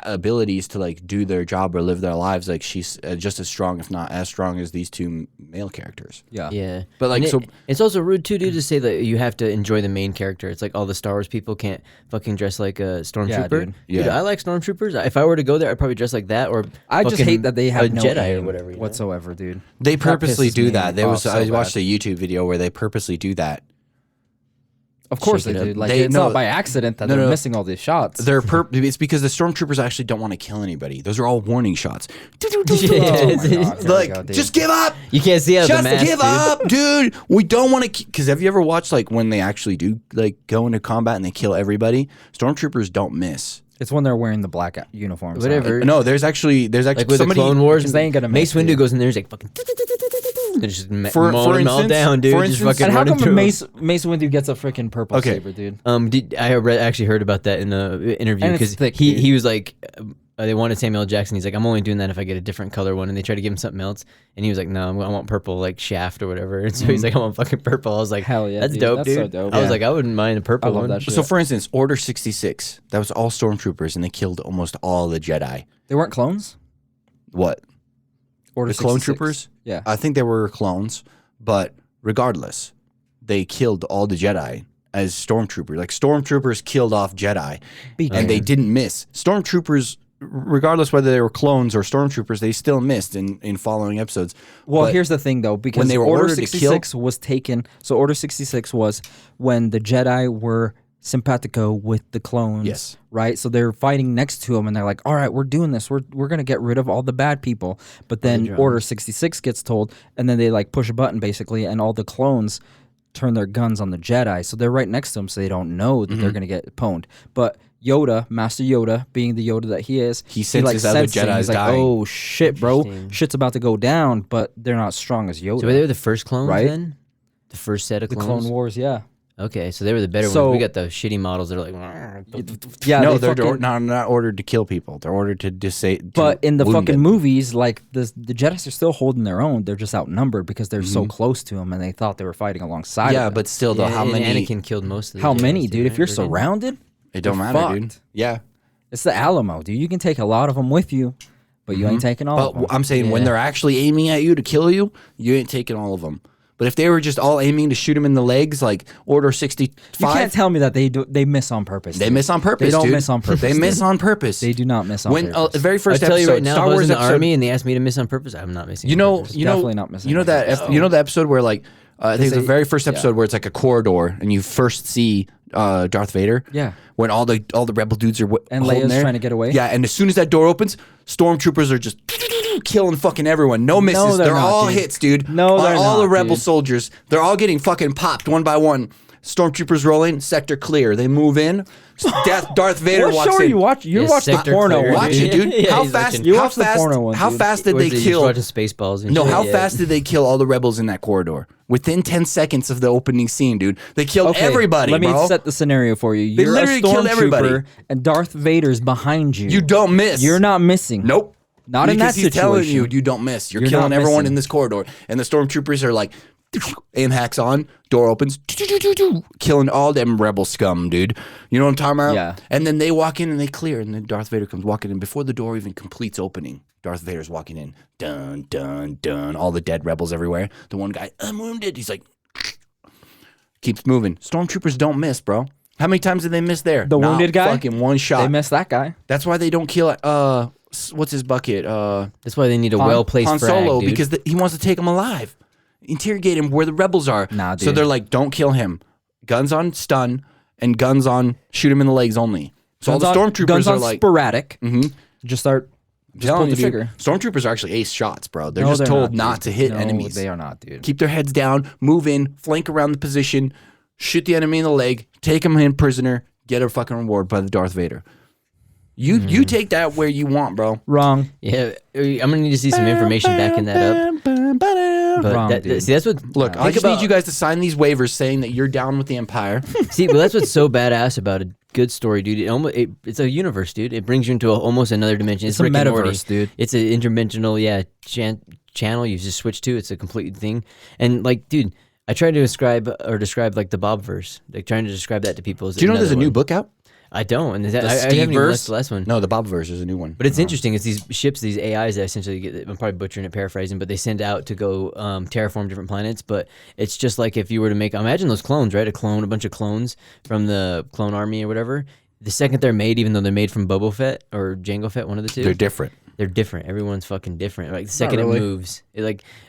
abilities to like do their job or live their lives, like she's just as strong, if not as strong, as these two male characters. Yeah. But like, it's also rude too, dude, to say that you have to enjoy the main character. It's like all the Star Wars people can't fucking dress like a stormtrooper. Dude, I like stormtroopers. If I were to go there, I'd probably dress like that. Or I just hate that they have a no Jedi or whatever whatsoever, dude. They purposely do that. I watched a YouTube video where they purposely do that. Of course they do. Like, it's not by accident that they're missing all these shots. It's because the stormtroopers actually don't want to kill anybody. Those are all warning shots. Just give up. You can't see out of the mask. Just give up, dude. We don't want to. Because have you ever watched like when they actually do like go into combat and they kill everybody? Stormtroopers don't miss. It's when they're wearing the black uniforms. Whatever. No, there's actually like with somebody. The Clone Wars, they ain't gonna Mace Windu goes in there. He's like fucking. They're just mowing them all down, dude. Just fucking and how come Mace Windu gets a freaking purple saber, dude? I actually heard about that in the interview because he was like, they wanted Samuel L. Jackson. He's like, I'm only doing that if I get a different color one, and they tried to give him something else, and he was like, no, I want purple, like Shaft or whatever. And so he's like, I want fucking purple. I was like, hell yeah, that's dope, dude. So dope. I was like, I wouldn't mind a purple one. That shit. So for instance, Order 66, that was all stormtroopers, and they killed almost all the Jedi. They weren't clones. What? Order the clone troopers? Yeah, I think they were clones. But regardless, they killed all the Jedi as stormtroopers. Like, stormtroopers killed off Jedi, and they didn't miss. Stormtroopers, regardless whether they were clones or stormtroopers, they still missed in following episodes. Well, here's the thing, though, because when they were Order ordered 66 to kill, was taken. So Order 66 was when the Jedi were simpatico with the clones, yes, right? So they're fighting next to them, and they're like, all right, we're doing this. We're going to get rid of all the bad people. But then Order 66 gets told, and then they like push a button, basically, and all the clones turn their guns on the Jedi. So they're right next to them, so they don't know that they're going to get pwned. But Yoda, Master Yoda, being the Yoda that he is, he senses other Jedi's dying. Oh, shit, bro. Shit's about to go down, but they're not strong as Yoda. So they were the first clones, right? Then? The first set of clones? The Clone Wars, yeah. Okay, so they were the better ones. We got the shitty models that are like, yeah. No, they're not ordered to kill people. They're ordered to disable. But in the fucking movies, like the Jedi are still holding their own. They're just outnumbered because they're so close to them, and they thought they were fighting alongside. Yeah, but still, though, how many? Anakin killed most of the How Jedis, many, dude? If you're surrounded, it don't matter, dude. Yeah, it's the Alamo, dude. You can take a lot of them with you, but you ain't taking all of them. I'm saying when they're actually aiming at you to kill you, you ain't taking all of them. But if they were just all aiming to shoot him in the legs, like Order 65... You can't tell me that they miss on purpose. They miss on purpose, They don't miss on purpose. They miss on purpose. They do not miss on purpose. The very first I tell episode, you right now, Star if I was Wars in the episode, army and they asked me to miss on purpose, I'm not missing on purpose. Definitely not missing you know on that purpose. you know the episode where like I think it's the very first episode where it's like a corridor and you first see Darth Vader. Yeah. When all the rebel dudes are and Leia's trying to get away. Yeah, and as soon as that door opens, stormtroopers are just killing fucking everyone. No misses. They're all hits, dude. No, they're all not, the rebel dude. soldiers. They're all getting fucking popped one by one. Stormtroopers rolling, sector clear. They move in. Darth Vader walks in. What show are you watching? You watch the porno one. Watch it, dude. Yeah, how fast? You watch the porno one. How fast did they kill? Spaceballs. No, how fast did they kill all the rebels in that corridor? Within 10 seconds of the opening scene, dude. They killed everybody, Let me bro. set the scenario for you. They You're literally a killed everybody. stormtrooper, and Darth Vader's behind you. You don't miss. You're not missing. Nope. Not in that Because he's telling situation. you don't miss. You're You're killing not everyone missing. in this corridor. And the stormtroopers are like, aim hacks on, door opens, killing all them rebel scum, dude. You know what I'm talking about? Yeah. And then they walk in and they clear, and then Darth Vader comes walking in before the door even completes opening. Darth Vader's walking in. Dun, dun, dun. All the dead rebels everywhere. The one guy, I'm wounded. He's like, keeps moving. Stormtroopers don't miss, bro. How many times did they miss there? The wounded guy? Fucking one shot. They missed that guy. That's why they don't kill, what's his bucket? That's why they need a well-placed Han frag, Solo, dude. because he wants to take him alive. Interrogate him where the rebels are. Nah, So dude. they're like, don't kill him. Guns on stun and guns on shoot him in the legs only. So all the stormtroopers guns are on like, sporadic. Mhm. Just start. I'm Just pull telling the you, dude, trigger. stormtroopers are actually ace shots, bro. They're No, just told dude. not to hit No, enemies. They are not, dude. Keep their heads down, move in, flank around the position, shoot the enemy in the leg, take him in prisoner, get a fucking reward by the Darth Vader. You take that where you want, bro. Wrong. Yeah, I'm gonna need to see some information backing that up. But Wrong, dude. see, that's what. Look, I think just about, need you guys to sign these waivers saying that you're down with the Empire. See, well, that's what's so badass about a good story, dude. It's a universe, dude. It brings you into almost another dimension. It's a Rick and Morty. metaverse, dude. It's an interdimensional, channel you just switch to. It's a complete thing. And like, dude, I try to describe like the Bobverse, like trying to describe that to people. Do you know there's a new book out? I don't, and I haven't even Steve-verse? watched the last one. No, the Bobverse is a new one. But it's interesting. It's these ships, these AIs that essentially get, I'm probably butchering it, paraphrasing, but they send out to go terraform different planets. But it's just like if you were to imagine those clones, right? A bunch of clones from the clone army or whatever. The second they're made, even though they're made from Boba Fett or Jango Fett, one of the two. They're different. They're different. Everyone's fucking different. Like the second really. it moves,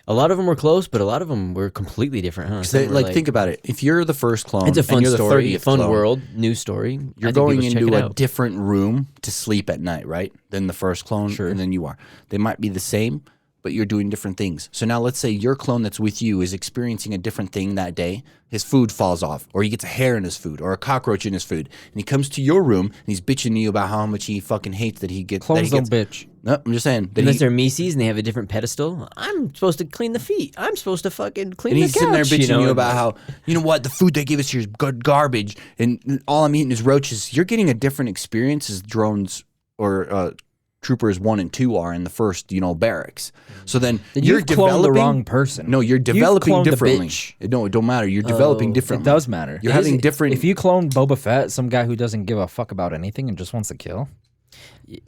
a lot of them were close, but a lot of them were completely different, huh? Some were Think about it. If you're the first clone, it's a fun and you're story, the 30th fun clone, world, new story. I You're think going people should into check it a out. different room to sleep at night, right? Than the first clone, and then you are. They might be the same, but you're doing different things. So now let's say your clone that's with you is experiencing a different thing that day. His food falls off, or he gets a hair in his food, or a cockroach in his food, and he comes to your room and he's bitching to you about how much he fucking hates that he gets. Clones don't bitch. No, I'm just saying. That Unless they're Mises and they have a different pedestal. I'm supposed to clean the feet. I'm supposed to fucking clean and the he's couch. sitting there bitching you know? you about how, you know what, the food they give us here is garbage, and all I'm eating is roaches. You're getting a different experience as drones or troopers 1 and 2 are in the first, barracks. So then you're You've cloned developing the wrong person. No, you're You've developing cloned the differently. bitch. No, it don't matter. You're developing It differently. does matter. You're having different. If you clone Boba Fett, some guy who doesn't give a fuck about anything and just wants to kill,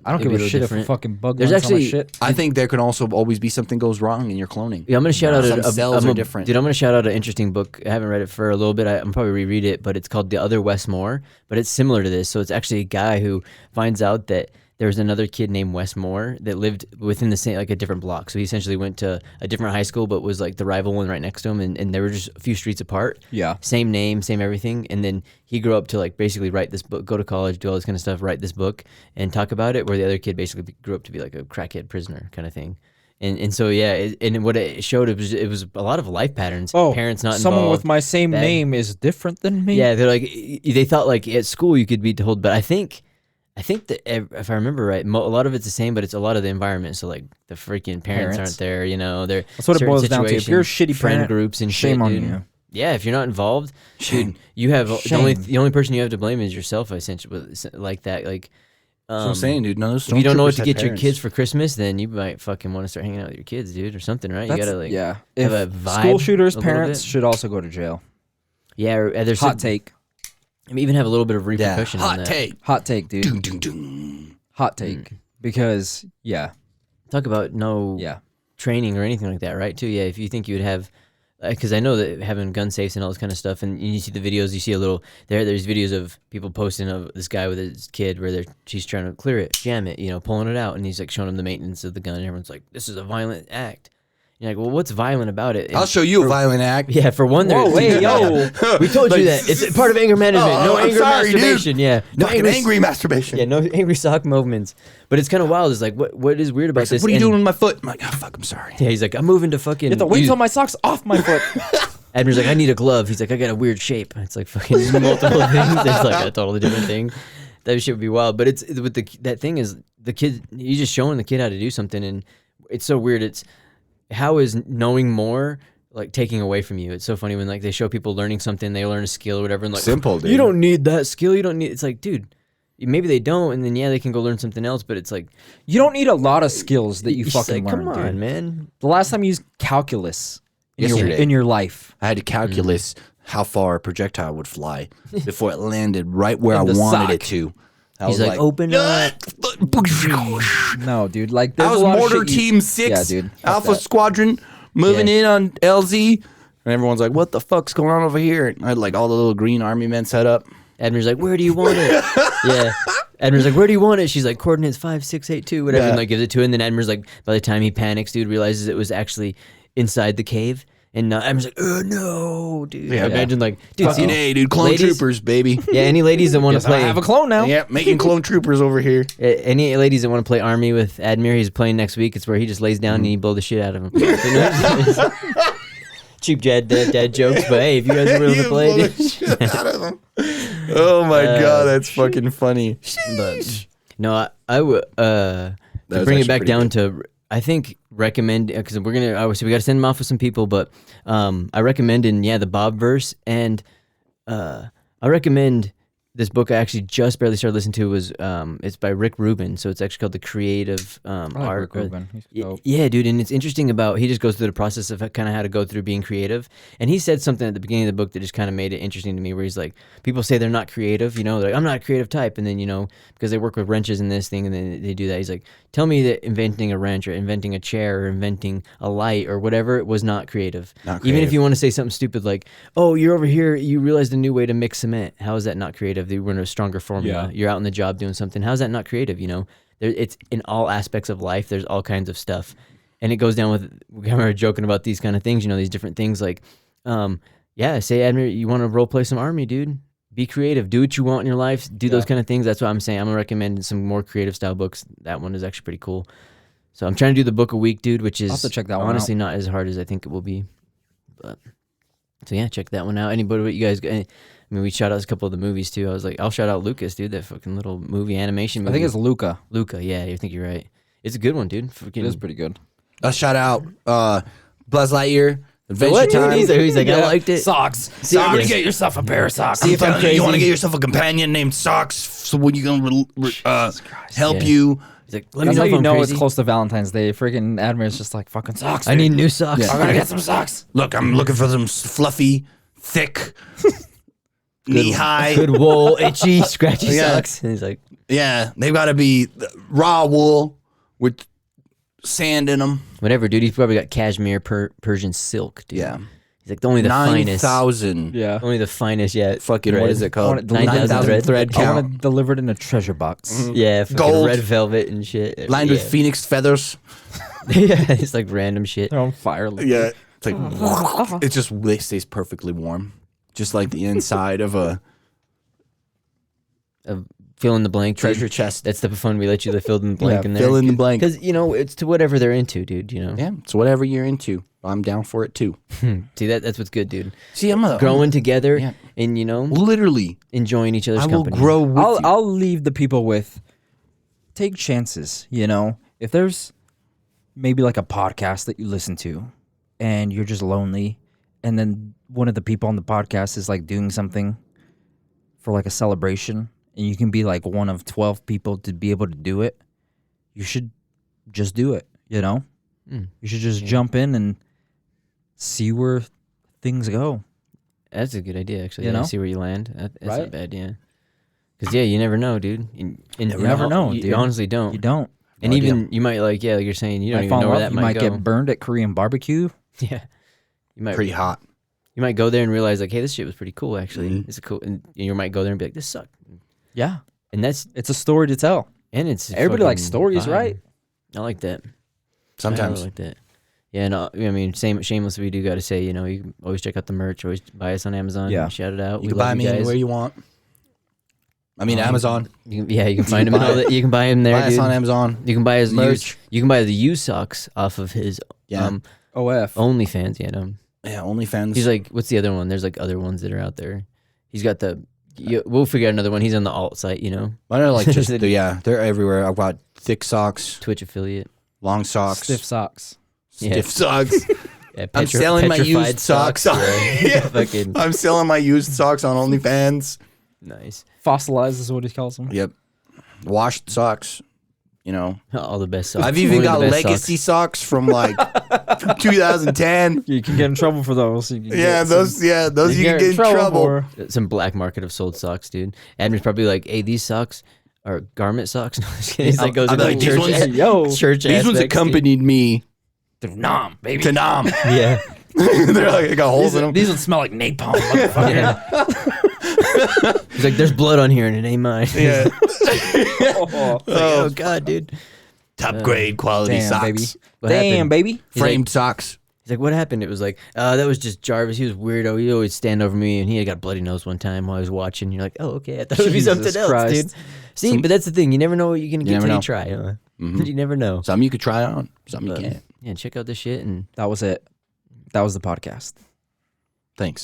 I don't It'd give be a little shit different. if a fucking bug There's lands on my actually- shit. I think there can also always be something goes wrong in your cloning. Yeah, I'm gonna shout out Some a cells are different. Dude, I'm gonna shout out an interesting book. I haven't read it for a little bit. I'm probably reread it, but it's called The Other Wes Moore. But it's similar to this. So it's actually a guy who finds out that there was another kid named Wes Moore that lived within the same, like a different block. So he essentially went to a different high school, but was like the rival one right next to him, and they were just a few streets apart. Yeah. Same name, same everything. And then he grew up to like basically write this book, go to college, do all this kind of stuff, write this book, and talk about it. Where the other kid basically grew up to be like a crackhead prisoner kind of thing. And so yeah, and what it showed it was a lot of life patterns. Oh, parents not someone involved. with my same bad- name is different than me. Yeah, they're like they thought like at school you could be told, but I think that if I remember right, a lot of it's the same, but it's a lot of the environment. So like the freaking parents aren't there, They're That's what it certain boils down to. If you're a situations, shitty friend parent, groups and shame shit, on dude. you. Yeah, if you're not involved, dude, you have Shame. the only person you have to blame is yourself. Essentially, like that, like. That's what I'm saying, dude. No, If you don't know what to get your kids for Christmas, then you might fucking want to start hanging out with your kids, dude, or something, right? You gotta like, yeah. have If a vibe school shooters' a little parents bit. should also go to jail. yeah. Or, there's Hot take. I mean, even have a little bit of Yeah, repercussion. on hot that. take. Hot take, dude. Dun, dun, dun. Hot take. Because yeah, Talk about no yeah. training or anything like that, right? Too, yeah. If you think you would have, because I know that having gun safes and all this kind of stuff, and you see the videos, you see a little there's videos of people posting of this guy with his kid where she's trying to clear it, jam it, pulling it out, and he's like showing him the maintenance of the gun, and everyone's like, "This is a violent act." You're like, well, what's violent about it? I'll show you a violent act. Yeah, for one, Whoa, hey, yo. we told you that it's part of anger management. Oh, no I'm anger sorry, dude. masturbation. Yeah, no Fucking angry masturbation. Yeah, no angry sock movements. But it's kind of wild. It's like, what is weird about this? What are you And- doing with my foot? I'm like, oh, fuck, I'm sorry. Yeah, he's like, I'm moving to fucking. You have to wait till my socks off my foot. Admiral's like, I need a glove. He's like, I got a weird shape. It's like fucking multiple things. It's like a totally different thing. That shit would be wild. But it's with that thing is the kid. You're just showing the kid how to do something, and it's so weird. It's how is knowing more like taking away from you. It's so funny when like they show people learning something, they learn a skill or whatever, and like Simple, dude. You don't need that skill. You don't need. It's like, dude, maybe they don't, and then yeah, they can go learn something else. But it's like You don't need a lot of skills that you it's fucking like, learn, come on, dude. man. The last time you used calculus Yesterday. in your life. I had to calculus how far a projectile would fly before it landed right where I In the wanted it sock. to. I He's was like, open up. No, dude. Like I there's was a lot of Mortar shit you- Team 6, Yeah, dude. Fuck Alpha that. Squadron, moving Yeah. in on LZ. And everyone's like, what the fuck's going on over here? And I had like all the little green army men set up. Admir's like, where do you want it? Yeah. Admir's like, where do you want it? She's like, coordinates 5682, whatever, Yeah. and like gives it to her. And then Admir's like, by the time he panics, dude, realizes it was actually inside the cave. And Admir's like, oh no, dude. Yeah. Imagine like, dude, Fucking see, A, dude. Clone ladies- troopers, baby. yeah, any ladies that want to Yes, I play, have a clone now. Yeah, making clone troopers over here. any ladies that want to play army with Admir, he's playing next week. It's where he just lays down and you blow the shit out of him. You know? Cheap dad jokes, but hey, if you guys are willing to play, blow dude. the shit out of them. Oh my god, that's fucking funny. But no, I would to was bring actually it back pretty down to I think recommend because we're gonna obviously we got to send them off with some people, but I recommend in the Bob verse and I recommend this book I actually just barely started listening to was it's by Rick Rubin, so it's actually called The Creative I like Art. Rick Rubin. He's dope. Yeah, dude, and it's interesting about he just goes through the process of kind of how to go through being creative, and he said something at the beginning of the book that just kind of made it interesting to me, where he's like, people say they're not creative, you know, they're like I'm not a creative type, and then because they work with wrenches and this thing, and then they do that. He's like, tell me that inventing a wrench or inventing a chair or inventing a light or whatever was not creative. Not Even if creative. you want to say something stupid like, oh, you're over here, you realized a new way to mix cement. How is that not creative? They were in a stronger formula. Yeah. You're out in the job doing something. How's that not creative? It's in all aspects of life. There's all kinds of stuff, and it goes down with. We were joking about these kind of things. These different things like, say, Admiral, you want to role play some army, dude. Be creative. Do what you want in your life. Do those kind of things. That's what I'm saying. I'm gonna recommend some more creative style books. That one is actually pretty cool. So I'm trying to do the book a week, dude, which is I'll have to check that one honestly not as hard as I think it will be. But so yeah, check that one out. Anybody, what you guys? I mean, we shout out a couple of the movies too. I was like, I'll shout out Lucas, dude. That fucking little movie animation movie. I think it's Luca. Luca. Yeah, I think you're right. It's a good one, dude. Fucking, It is pretty good. A shout out, Buzz Lightyear, Adventure what? Time. He's like, I liked it. Socks. I'm gonna get yourself a pair of socks. See if I'm crazy. You want to get yourself a companion named Socks, so when you gonna help Yeah. you. He's like, let me That's know how if you I'm know crazy. it's close to Valentine's Day. Freaking Admir's just like fucking socks. I need new socks. Yeah. I'm gonna get some socks. Look, I'm looking for some fluffy, thick, knee high. Good wool, itchy, scratchy Yeah. socks. And he's like, Yeah, they've got to be raw wool with sand in them. whatever, dude. He's probably got cashmere, Persian silk, dude. Yeah, He's like, only the finest. 9,000. Yeah. Only the finest yet. Fucking what thread. is it I called? want it delivered- 9,000 thread I count. want it delivered in a treasure box. Yeah, fucking Gold. red velvet and shit. Lined yeah. with phoenix feathers. Yeah, it's like random shit. They're on fire. Yeah, it's like it just stays perfectly warm, just like the inside of a Fill in the blank. dude. treasure chest. That's the fun we let you fill in the blank in there. Fill in the blank. Because, it's to whatever they're into, dude, Yeah, it's whatever you're into. I'm down for it too. See, that's what's good, dude. See, I'm Growing together Yeah. and, literally. enjoying each other's I will company. grow with you. I'll leave the people with take chances, If there's maybe like a podcast that you listen to and you're just lonely and then one of the people on the podcast is like doing something for like a celebration and you can be like one of 12 people to be able to do it, you should just do it, You should just jump in and see where things go. That's a good idea, actually. You Yeah, know? see where you land. That's Right? not bad, yeah. Because, you never know, dude. You never know, You dude. honestly don't. You don't. And No even, you might, like you're saying, you don't Might even fall know in where love, that you might go. get burned at Korean barbecue. Yeah. You might Pretty hot. You might go there and realize, like, hey, this shit was pretty cool, actually. Mhm. It's a cool, and you might go there and be like, this sucked. Yeah. And that's, It's a story to tell. and it's Everybody likes fucking stories, vibe. right? I like that. I Sometimes. really like that. Yeah, no, I mean, shameless, we do got to say, you can always check out the merch, always buy us on Amazon. Yeah. Shout it out. You We can love buy me you guys. anywhere you want. I mean, Amazon. You can find him in all that. You can buy him there, Buy us dude. on Amazon. You can buy his Merch. used, you can buy the used socks off of his Yeah. OF. OnlyFans. Yeah, no. Yeah, OnlyFans. He's like, what's the other one? There's like other ones that are out there. He's got we'll figure out another one. He's on the alt site, Mine are like just, they're everywhere. I've got thick socks, Twitch affiliate. long socks, Stiff socks. Yeah. stiff socks. I'm selling my petrified used socks. On, Yeah. Fucking I'm selling my used socks on OnlyFans. nice. Fossilized is what he calls them. Yep. Washed socks. You know, All the best socks. I've even Only the got best legacy socks from like 2010. You can get in trouble for those. Yeah, those you can get in trouble. socks. Some black market of sold socks, dude. Adam's probably like, hey, these socks are garment socks. No, I'm just kidding. He's like, goes I'm into like, the these church, ones- Yo, church These ones aspects, accompanied me to Nam, baby. to Nam. dude. Yeah. They're like, I got holes in them. These would smell like napalm, motherfucker. Yeah. He's like, there's blood on here and it ain't mine. Yeah. Oh, Oh God, dude. Top grade quality damn, socks. baby. What Damn, happened? baby. He's Framed like, socks. he's like, what happened? It was like, that was just Jarvis. He was weirdo. He'd always stand over me, and he had got a bloody nose one time while I was watching. You're like, oh, okay. I thought it would be Jesus something else, Christ. dude. See, but that's the thing. You never know what you're gonna get never till know. you try. Huh? Mhm. You never know. Some you could try on. Some you But, can't. yeah, check out this shit and That was it. That was the podcast. Thanks.